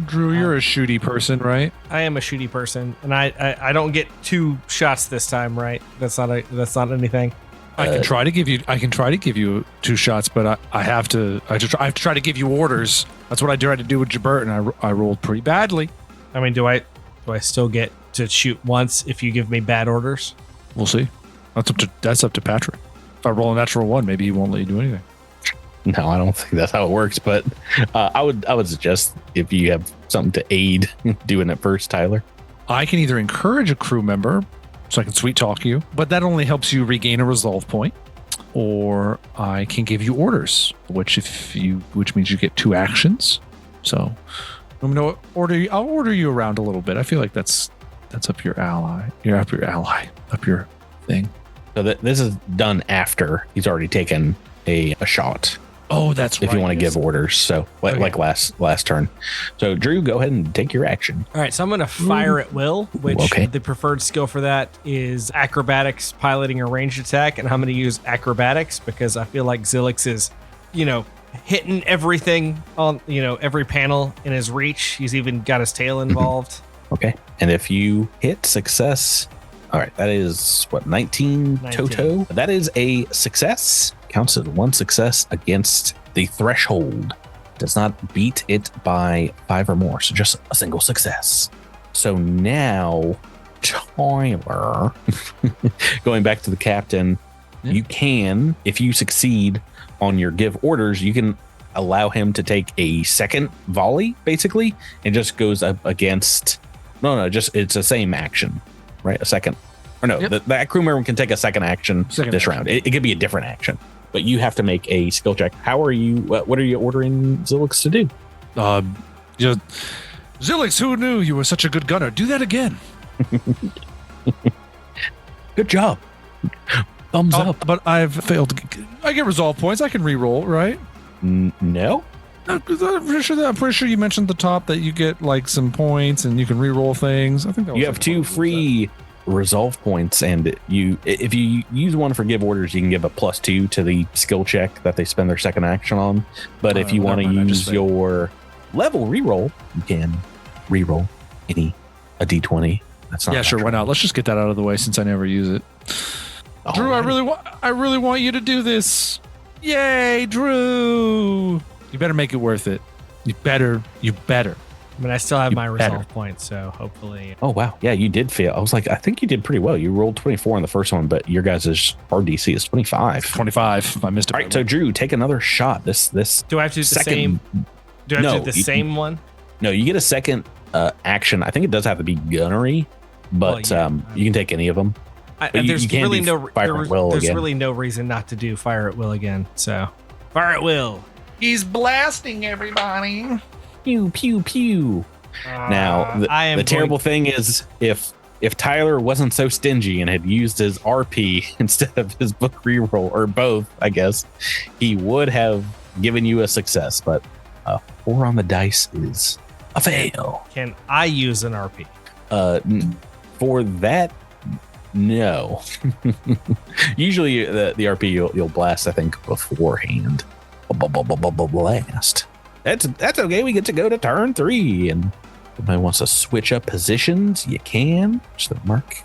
Drew, you're a shooty person, right? I am a shooty person, and I don't get 2 shots this time, right? That's not anything. I can try to give you 2 shots, but I have to try to give you orders. That's what I tried to do with Jabert, and I rolled pretty badly. I mean, do I still get to shoot once if you give me bad orders? We'll see. That's up to Patrick. If I roll a natural 1, maybe he won't let you do anything. No, I don't think that's how it works. But I would suggest if you have something to aid doing it first, Tyler. I can either encourage a crew member, so I can sweet talk you, but that only helps you regain a resolve point, or I can give you orders, which means you get 2 actions. So I'm gonna I'll order you around a little bit. I feel like that's up your ally. You're up your ally, up your thing. So this is done after he's already taken a shot. Oh, that's right. If you want to give orders. So like last turn. So Drew, go ahead and take your action. All right. So I'm going to fire at will, which the preferred skill for that is acrobatics, piloting a ranged attack. And I'm going to use acrobatics because I feel like Zilix is, hitting everything on, every panel in his reach. He's even got his tail involved. Okay. And if you hit success, all right, that is 19 Toto. That is a success. Counts as 1 success against the threshold. Does not beat it by 5 or more. So just a single success. So now, Tyler, going back to the captain, you can, if you succeed on your give orders, you can allow him to take a second volley, basically, and just goes up against. It's the same action. Right, a second, or no, that crew member can take a second action round. It could be a different action, but you have to make a skill check. How are you? What are you ordering Zilix to do? Zilix, who knew you were such a good gunner? Do that again. Good job. Thumbs up. But I've failed. I get resolve points. I can re-roll, right? No. I'm pretty sure you mentioned at the top that you get like some points and you can re-roll things. I think that you have 2 free resolve points, and if you use one for give orders, you can give a +2 to the skill check that they spend their second action on. But if you want to use your level re-roll, you can re-roll a D20. That's not. Yeah, sure. Why not? Let's just get that out of the way since I never use it. Drew, I really want you to do this. Yay, Drew! You better make it worth it. You better. I mean, I still have my resolve point, so hopefully. Oh, wow. Yeah, you did fail. I was like, I think you did pretty well. You rolled 24 on the first one, but your guys' hard DC is 25. 25. I missed it. All right, so Drew, take another shot. This Do I have to do the same? Do I have to do the same one? No, you get a second action. I think it does have to be gunnery, but you can take any of them. There's really there's really no reason not to do fire at will again. So fire at will. He's blasting everybody. Pew, pew, pew. Now, the terrible thing is if Tyler wasn't so stingy and had used his RP instead of his book reroll, or both, I guess, he would have given you a success. But 4 on the dice is a fail. Can I use an RP? For that, no. Usually the RP you'll blast, I think, beforehand. Blast. That's okay. We get to go to turn 3, and if anybody wants to switch up positions, you can. Just the mark.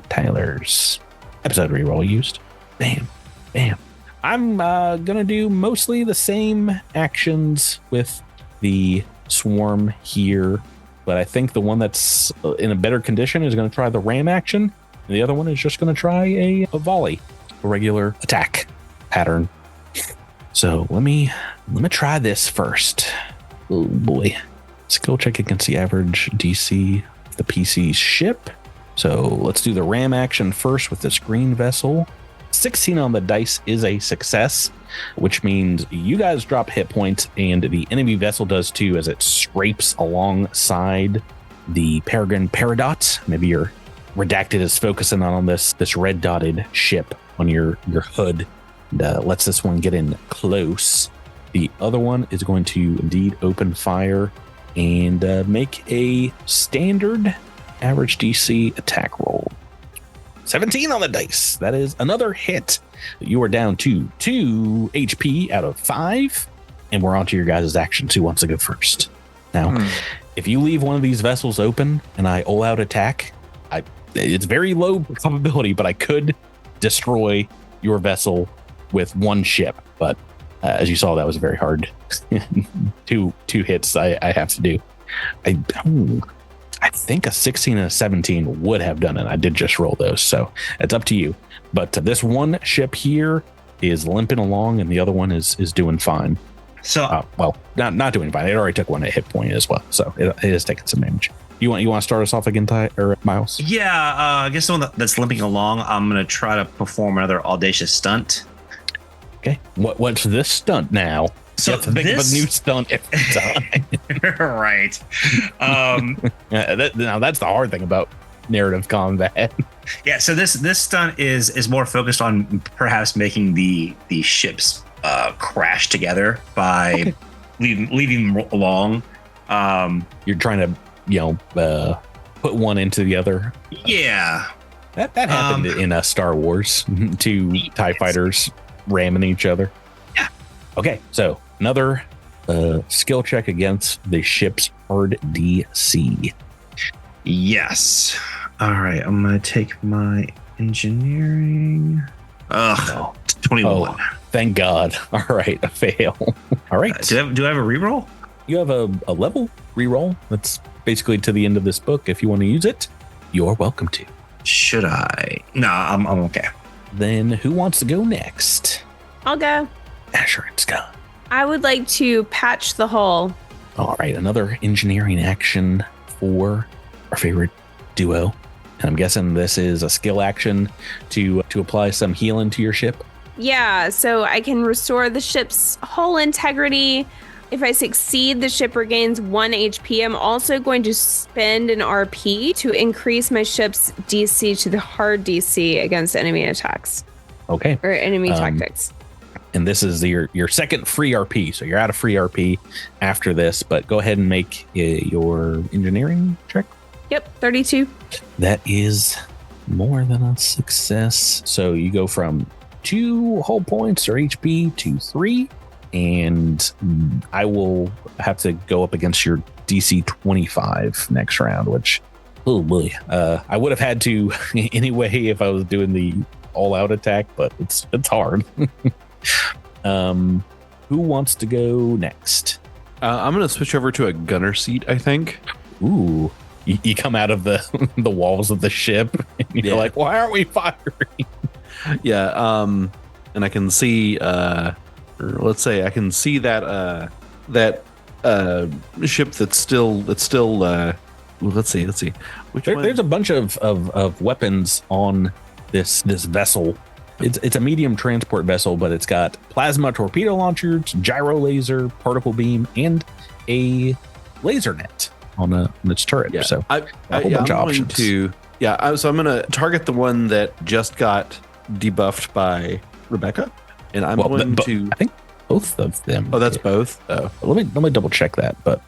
Tyler's episode reroll used. Bam, bam. I'm gonna do mostly the same actions with the swarm here, but I think the one that's in a better condition is going to try the ram action, and the other one is just going to try a volley, a regular attack pattern. So let me try this first. Oh boy. Skill check against the average DC of the PC's ship. So let's do the ram action first with this green vessel. 16 on the dice is a success, which means you guys drop hit points and the enemy vessel does too, as it scrapes alongside the Peregrine Peridot. Maybe your redacted is focusing on this red dotted ship on your hood. And lets this one get in close. The other one is going to indeed open fire and make a standard average DC attack roll. 17 on the dice. That is another hit. You are down to 2 HP out of 5, and we're on to your guys' actions. Who wants to go first? Now, if you leave one of these vessels open and I all-out attack, it's very low probability, but I could destroy your vessel with one ship, but as you saw, that was very hard. two hits I have to do. I think a 16 and a 17 would have done it. I did just roll those, so it's up to you. But this one ship here is limping along, and the other one is doing fine. So, well, not doing fine. It already took one hit point as well, so it is taking some damage. You want to start us off again, Ty or Miles? Yeah, I guess the one that's limping along, I'm going to try to perform another audacious stunt. Okay, what's this stunt now? So you have to think of a new stunt every time. Right. Now that's the hard thing about narrative combat. Yeah, so this stunt is more focused on perhaps making the ships crash together by leaving them along. You're trying to put one into the other. Yeah, that happened in Star Wars. 2 TIE fighters ramming each other. Yeah. Okay, so another skill check against the ship's hard DC. Yes. All right, I'm gonna take my engineering. No. 21. Oh, thank God. All right, a fail. All right. Do I have a reroll? You have a level reroll. That's basically to the end of this book. If you want to use it, you're welcome to. Should I? No, I'm okay. Then who wants to go next? I'll go. Asher and Scott. I would like to patch the hull. All right, another engineering action for our favorite duo. And I'm guessing this is a skill action to apply some healing to your ship. Yeah, so I can restore the ship's hull integrity. If I succeed, the ship regains 1 HP. I'm also going to spend an RP to increase my ship's DC to the hard DC against enemy attacks. Okay. Or enemy tactics. And this is your second free RP. So you're out of free RP after this, but go ahead and make your engineering check. Yep, 32. That is more than a success. So you go from 2 hull points or HP to 3. And I will have to go up against your DC 25 next round, which, oh boy, I would have had to anyway if I was doing the all-out attack, but it's hard. Who wants to go next? I'm going to switch over to a gunner seat, I think. Ooh. You come out of the walls of the ship and you're like, why aren't we firing? Yeah. And I can see, or let's say I can see that ship that's still let's see. There's a bunch of weapons on this vessel. It's a medium transport vessel, but it's got plasma torpedo launchers, gyro laser, particle beam, and a laser net on its turret. Yeah. So I'm going to target the one that just got debuffed by Rebecca, and I'm going to. I think both of them. Oh, that's both. Oh, let me double check that. But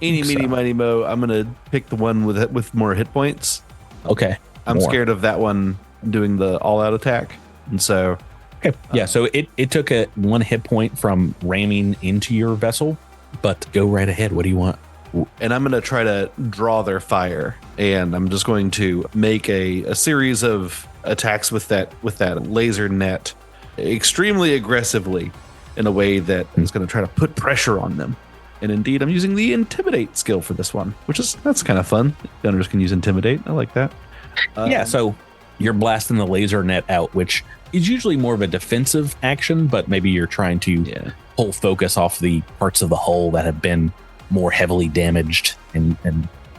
eeny, meeny, miny, mo. I'm going to pick the one with more hit points. Okay. I'm scared of that one doing the all-out attack, and so. Okay. Yeah. So it took a 1 hit point from ramming into your vessel, but go right ahead. What do you want? And I'm going to try to draw their fire, and I'm just going to make a series of attacks with that laser net extremely aggressively in a way that is going to try to put pressure on them. And indeed, I'm using the Intimidate skill for this one, that's kind of fun. Gunners can use Intimidate. I like that. So you're blasting the laser net out, which is usually more of a defensive action, but maybe you're trying to pull focus off the parts of the hull that have been more heavily damaged and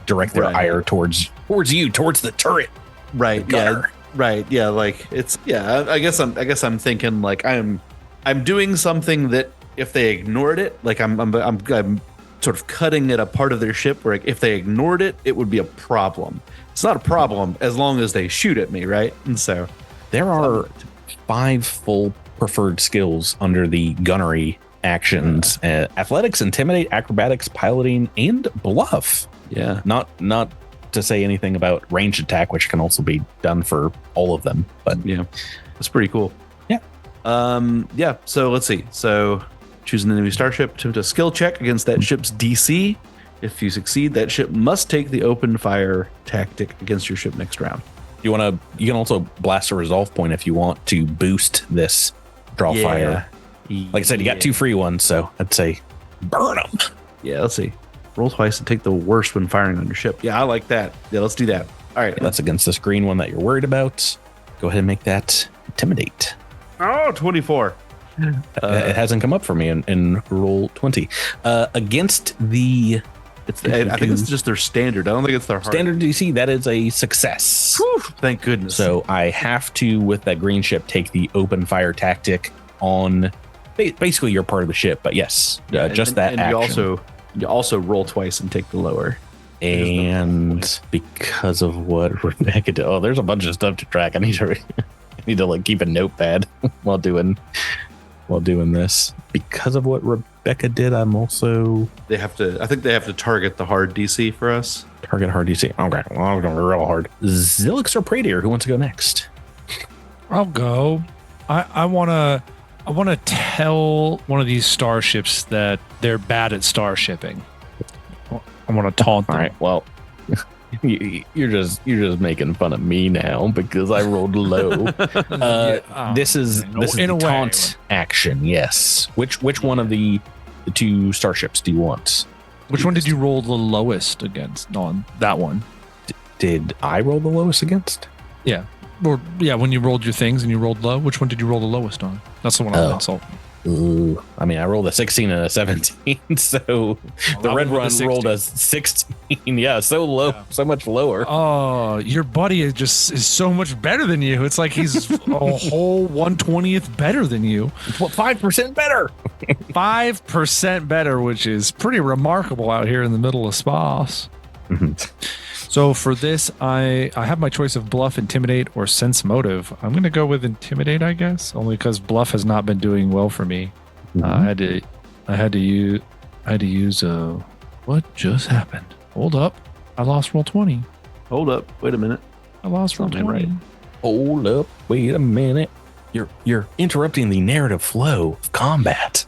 direct their ire towards the turret. Right. Yeah. Right. Yeah. Like it's I guess I'm thinking like I'm doing something that if they ignored it, like I'm sort of cutting at a part of their ship where if they ignored it, it would be a problem. It's not a problem as long as they shoot at me, right? And so there are 5 full preferred skills under the gunnery actions: athletics, intimidate, acrobatics, piloting, and bluff. Yeah. Not to say anything about ranged attack, which can also be done for all of them. But yeah, that's pretty cool. Yeah. Yeah. So let's see. So choose an enemy starship, attempt a skill check against that ship's DC. If you succeed, that ship must take the open fire tactic against your ship next round. You can also blast a resolve point if you want to boost this draw fire. Like I said, you got 2 free ones, so I'd say burn them. Yeah, let's see. Roll twice and take the worst when firing on your ship. Yeah, I like that. Yeah, let's do that. All right. That's against this green one that you're worried about. Go ahead and make that Intimidate. Oh, 24. It hasn't come up for me in roll 20. Against the... I think it's just their standard. I don't think it's their hard. Standard DC. That is a success. Whew, thank goodness. So I have to, with that green ship, take the open fire tactic on... Basically, you're part of the ship, but yes, just that and action. You also roll twice and take the lower. And because of what Rebecca did, there's a bunch of stuff to track. I need to like keep a notepad while doing this. Because of what Rebecca did, I'm also. I think they have to target the hard DC for us. Target hard DC. Okay, well, I'm going real hard. Zilix or Pradier, who wants to go next? I'll go. I want to tell one of these starships that they're bad at starshipping. I want to taunt them. All right. Well, you're just making fun of me now because I rolled low. This is the taunt action. Yes. Which one of the 2 starships do you want? Which one did you roll the lowest against on that one? Did I roll the lowest against? Yeah. Or when you rolled your things and you rolled low, which one did you roll the lowest on? That's the one I insult. Ooh, I mean, I rolled a 16 and a 17, so the red one rolled a 16. Yeah, so low, so much lower. Oh, your buddy is so much better than you. It's like he's a whole 1/20th better than you. 5% better. 5% better, which is pretty remarkable out here in the middle of Spas. Mm-hmm. So for this, I have my choice of bluff, intimidate, or sense motive. I'm going to go with intimidate, I guess, only because bluff has not been doing well for me. Mm-hmm. I had to use what just happened? Hold up, I lost roll 20. Hold up, wait a minute. I lost roll 20. Right. Hold up, wait a minute. You're interrupting the narrative flow of combat.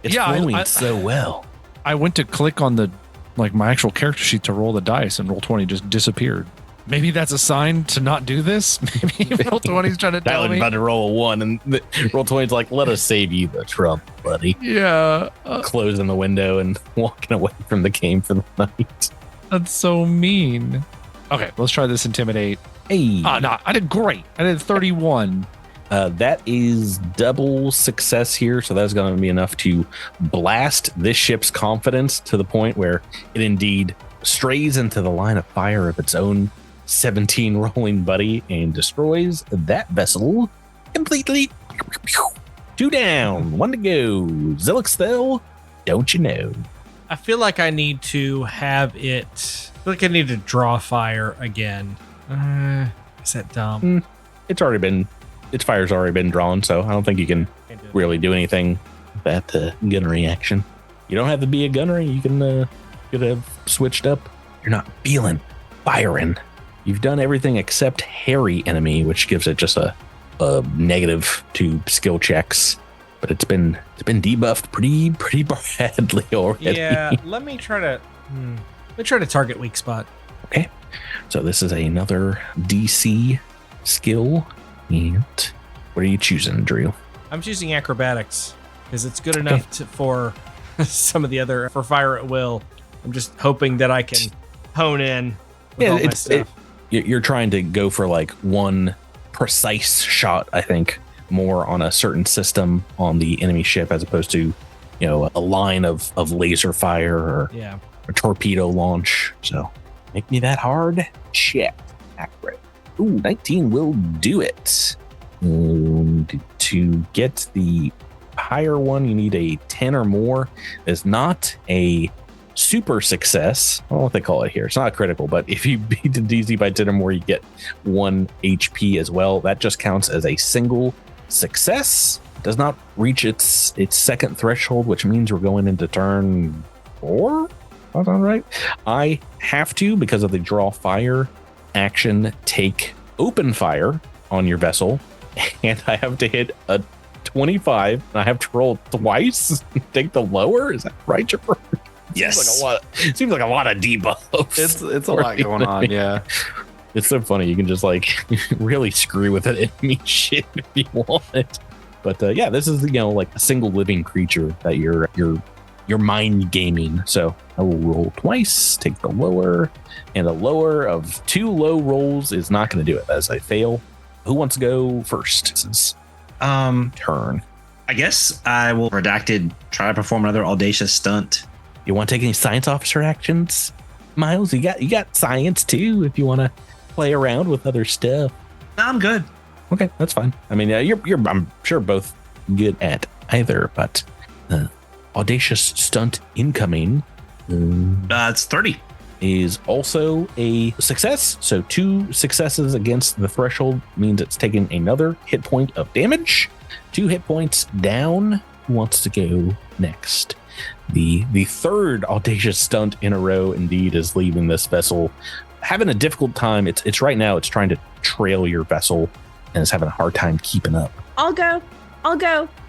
It's flowing so well. I went to click on my actual character sheet to roll the dice, and roll 20 just disappeared. Maybe that's a sign to not do this. Maybe roll 20's trying to tell Tyler's me. about to roll a 1, and roll 20's like, let us save you the trouble, buddy. Yeah. Closing the window and walking away from the game for the night. That's so mean. Okay, let's try this intimidate. Hey. No, I did great. I did 31. That is double success here, so that's going to be enough to blast this ship's confidence to the point where it indeed strays into the line of fire of its own 17 rolling buddy and destroys that vessel completely. 2 down, 1 to go. Zilixthel, don't you know? I feel like I need to have it. I feel like I need to draw fire again. Is that dumb? Its fire's already been drawn, so I don't think you can really do anything with that gunnery action. You don't have to be a gunner. You can could have switched up. You're not feeling firing. You've done everything except hairy enemy, which gives it just a negative to skill checks. But it's been debuffed pretty badly already. Yeah, let me try to target weak spot. Okay, so this is another DC skill. And what are you choosing, Drew? I'm choosing acrobatics because it's good enough for some of the other for fire at will. I'm just hoping that I can hone in with all my stuff. You're trying to go for like one precise shot, I think, more on a certain system on the enemy ship as opposed to, a line of laser fire or a torpedo launch. So make me that hard. Check. Accurate. Ooh, 19 will do it. And to get the higher one, you need a 10 or more. It's not a super success. I don't know what they call it here. It's not critical, but if you beat the DC by 10 or more, you get 1 HP as well. That just counts as a single success. Does not reach its second threshold, which means we're going into turn 4. That's all right. I have to, because of the draw fire action, take open fire on your vessel, and I have to hit a 25, and I have to roll twice and take the lower. Is that right, Chipper? Yes. Seems like a lot of debuffs. It's a lot going on. Yeah. It's so funny. You can just really screw with an enemy ship if you want. But this is like a single living creature that you're mind gaming. So I will roll twice, take the lower, and a lower of 2 low rolls is not going to do it. As I fail, who wants to go first? This is turn. I guess I will redacted try to perform another audacious stunt. You want to take any science officer actions, Miles? You got science too if you want to play around with other stuff. No, I'm good. Okay, that's fine. I mean, you're I'm sure both good at either, but audacious stunt incoming. It's 30. Is also a success. So 2 successes against the threshold means it's taking another hit point of damage. 2 hit points down. Who wants to go next? The third audacious stunt in a row indeed is leaving this vessel having a difficult time. It's right now it's trying to trail your vessel and it's having a hard time keeping up. I'll go.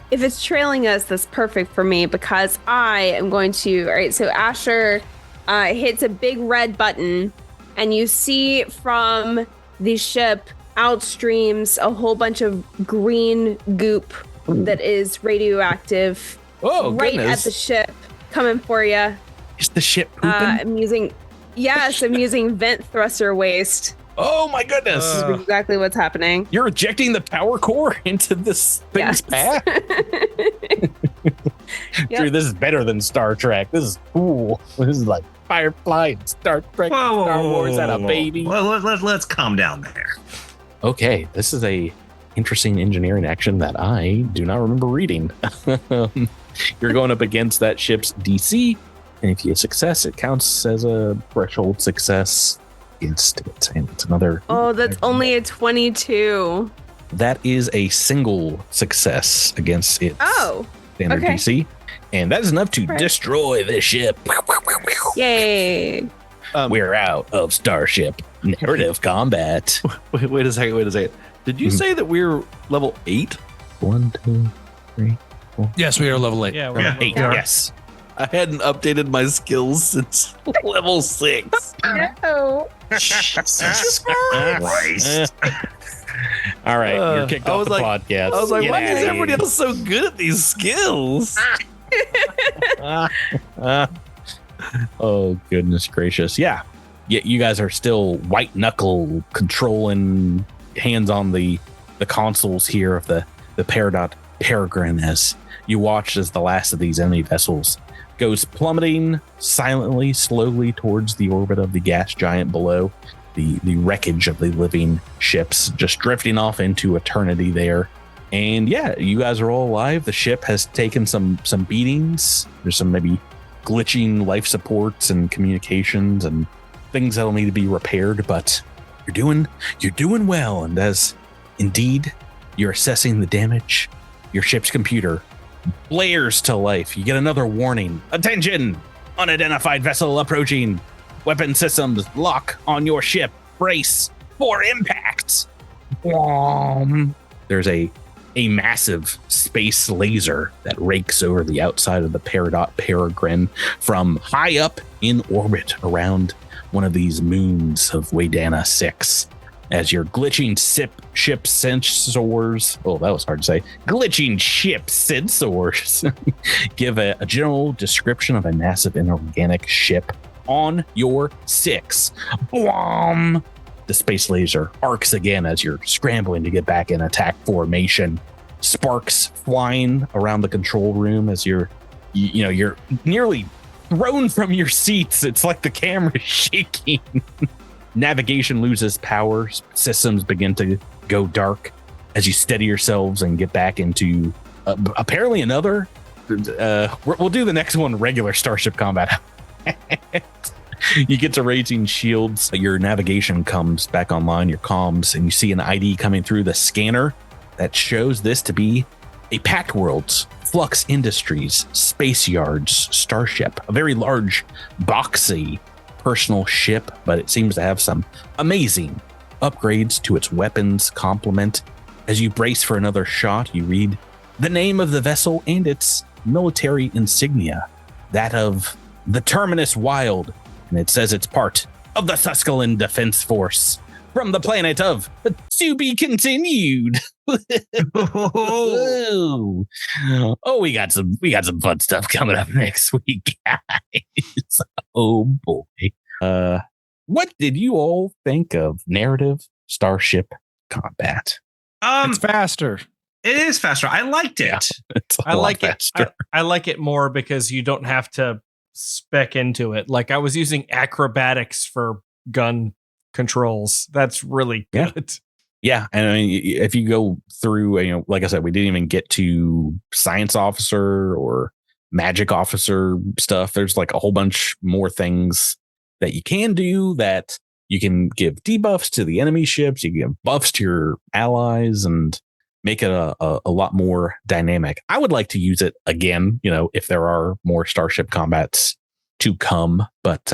If it's trailing us, that's perfect for me because I am going to. All right, so Asher hits a big red button, and you see from the ship outstreams a whole bunch of green goop that is radioactive. Oh, right goodness. at the ship, coming for you. Is the ship pooping? I'm using vent thruster waste. Oh my goodness. This is exactly what's happening. You're ejecting the power core into this thing's path? Drew, this is better than Star Trek. This is cool. This is like Firefly and Star Trek, Star Wars at a baby. Well, let's calm down there. Okay, this is a interesting engineering action that I do not remember reading. You're going up against that ship's DC, and if you get success, it counts as a threshold success against it. And it's another. Oh, that's only a 22. That is a single success against its standard DC. And that is enough to destroy the ship. Yay. We're out of Starship Narrative Combat. Wait a second. Did you say that we're level 8? 1, 2, 3, 4. Yes, we are level 8. Yeah, we're 8. Yes. I hadn't updated my skills since level 6. No. Jesus Christ. All right, you're kicked off the podcast. I was like, Get why is outta everybody here. else so good at these skills? Oh, goodness gracious. Yeah. You guys are still white knuckle controlling hands on the consoles here of the Peridot Peregrine as you watch as the last of these enemy vessels goes plummeting silently, slowly towards the orbit of the gas giant below. The wreckage of the living ships just drifting off into eternity there. And yeah, you guys are all alive. The ship has taken some beatings. There's some maybe glitching life supports and communications and things that'll need to be repaired, but you're doing well. And as indeed you're assessing the damage, your ship's computer blares to life. You get another warning. Attention! Unidentified vessel approaching. Weapon systems lock on your ship. Brace for impact. There's a massive space laser that rakes over the outside of the Peridot Peregrine from high up in orbit around one of these moons of Waydana 6. As your glitching ship sensors, oh, that was hard to say, glitching ship sensors give a general description of a massive inorganic ship on your 6. Blom! The space laser arcs again as you're scrambling to get back in attack formation. Sparks flying around the control room as you're nearly thrown from your seats. It's like the camera's shaking. Navigation loses power. Systems begin to go dark as you steady yourselves and get back into apparently another. We'll do the next one regular Starship Combat. You get to Raging Shields. Your navigation comes back online, your comms, and you see an ID coming through the scanner that shows this to be a Pact Worlds Flux Industries Space Yards Starship, a very large, boxy personal ship, but it seems to have some amazing upgrades to its weapons complement. As you brace for another shot, you read the name of the vessel and its military insignia, that of the Terminus Wild, and it says it's part of the Tuscalan Defense Force from the planet of to be continued. Oh, we got some fun stuff coming up next week, guys. Oh boy. What did you all think of Narrative Starship Combat? It's faster. It is faster. I liked it. Yeah, I like it. I like it more because you don't have to spec into it. Like I was using acrobatics for gun controls. That's really good. Yeah, and I mean, if you go through, like I said, we didn't even get to science officer or magic officer stuff. There's like a whole bunch more things that you can do, that you can give debuffs to the enemy ships, you can give buffs to your allies, and make it a lot more dynamic. I would like to use it again, if there are more Starship Combats to come. But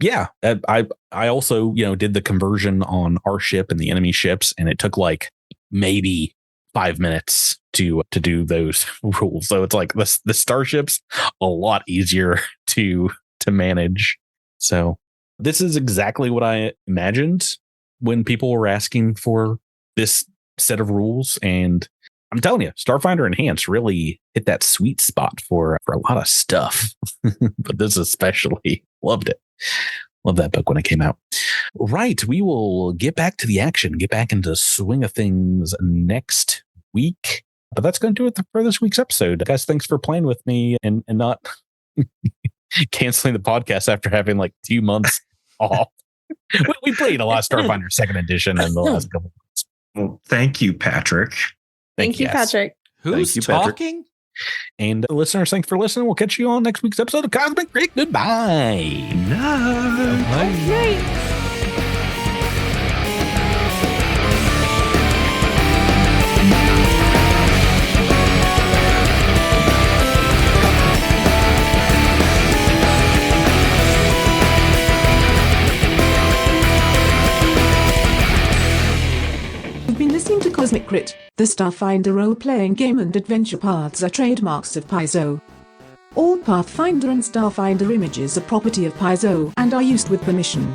yeah, I also, did the conversion on our ship and the enemy ships, and it took like maybe 5 minutes to do those rules. So it's like the Starships a lot easier to manage. So this is exactly what I imagined when people were asking for this set of rules. And I'm telling you, Starfinder Enhanced really hit that sweet spot for a lot of stuff. But this especially, loved it. Love that book when it came out. Right. We will get back to the action, get back into the swing of things next week. But that's going to do it for this week's episode. Guys, thanks for playing with me and not canceling the podcast after having like 2 months off. We played a lot of Starfinder Second Edition in the last couple of months. Well, thank you, Patrick. Thank you, Patrick. Who's talking? And listeners, thanks for listening. We'll catch you on next week's episode of Cosmic Creek. Goodbye. Night. You've been listening to Cosmic Crit, the Starfinder role-playing game, and adventure paths are trademarks of Paizo. All Pathfinder and Starfinder images are property of Paizo and are used with permission.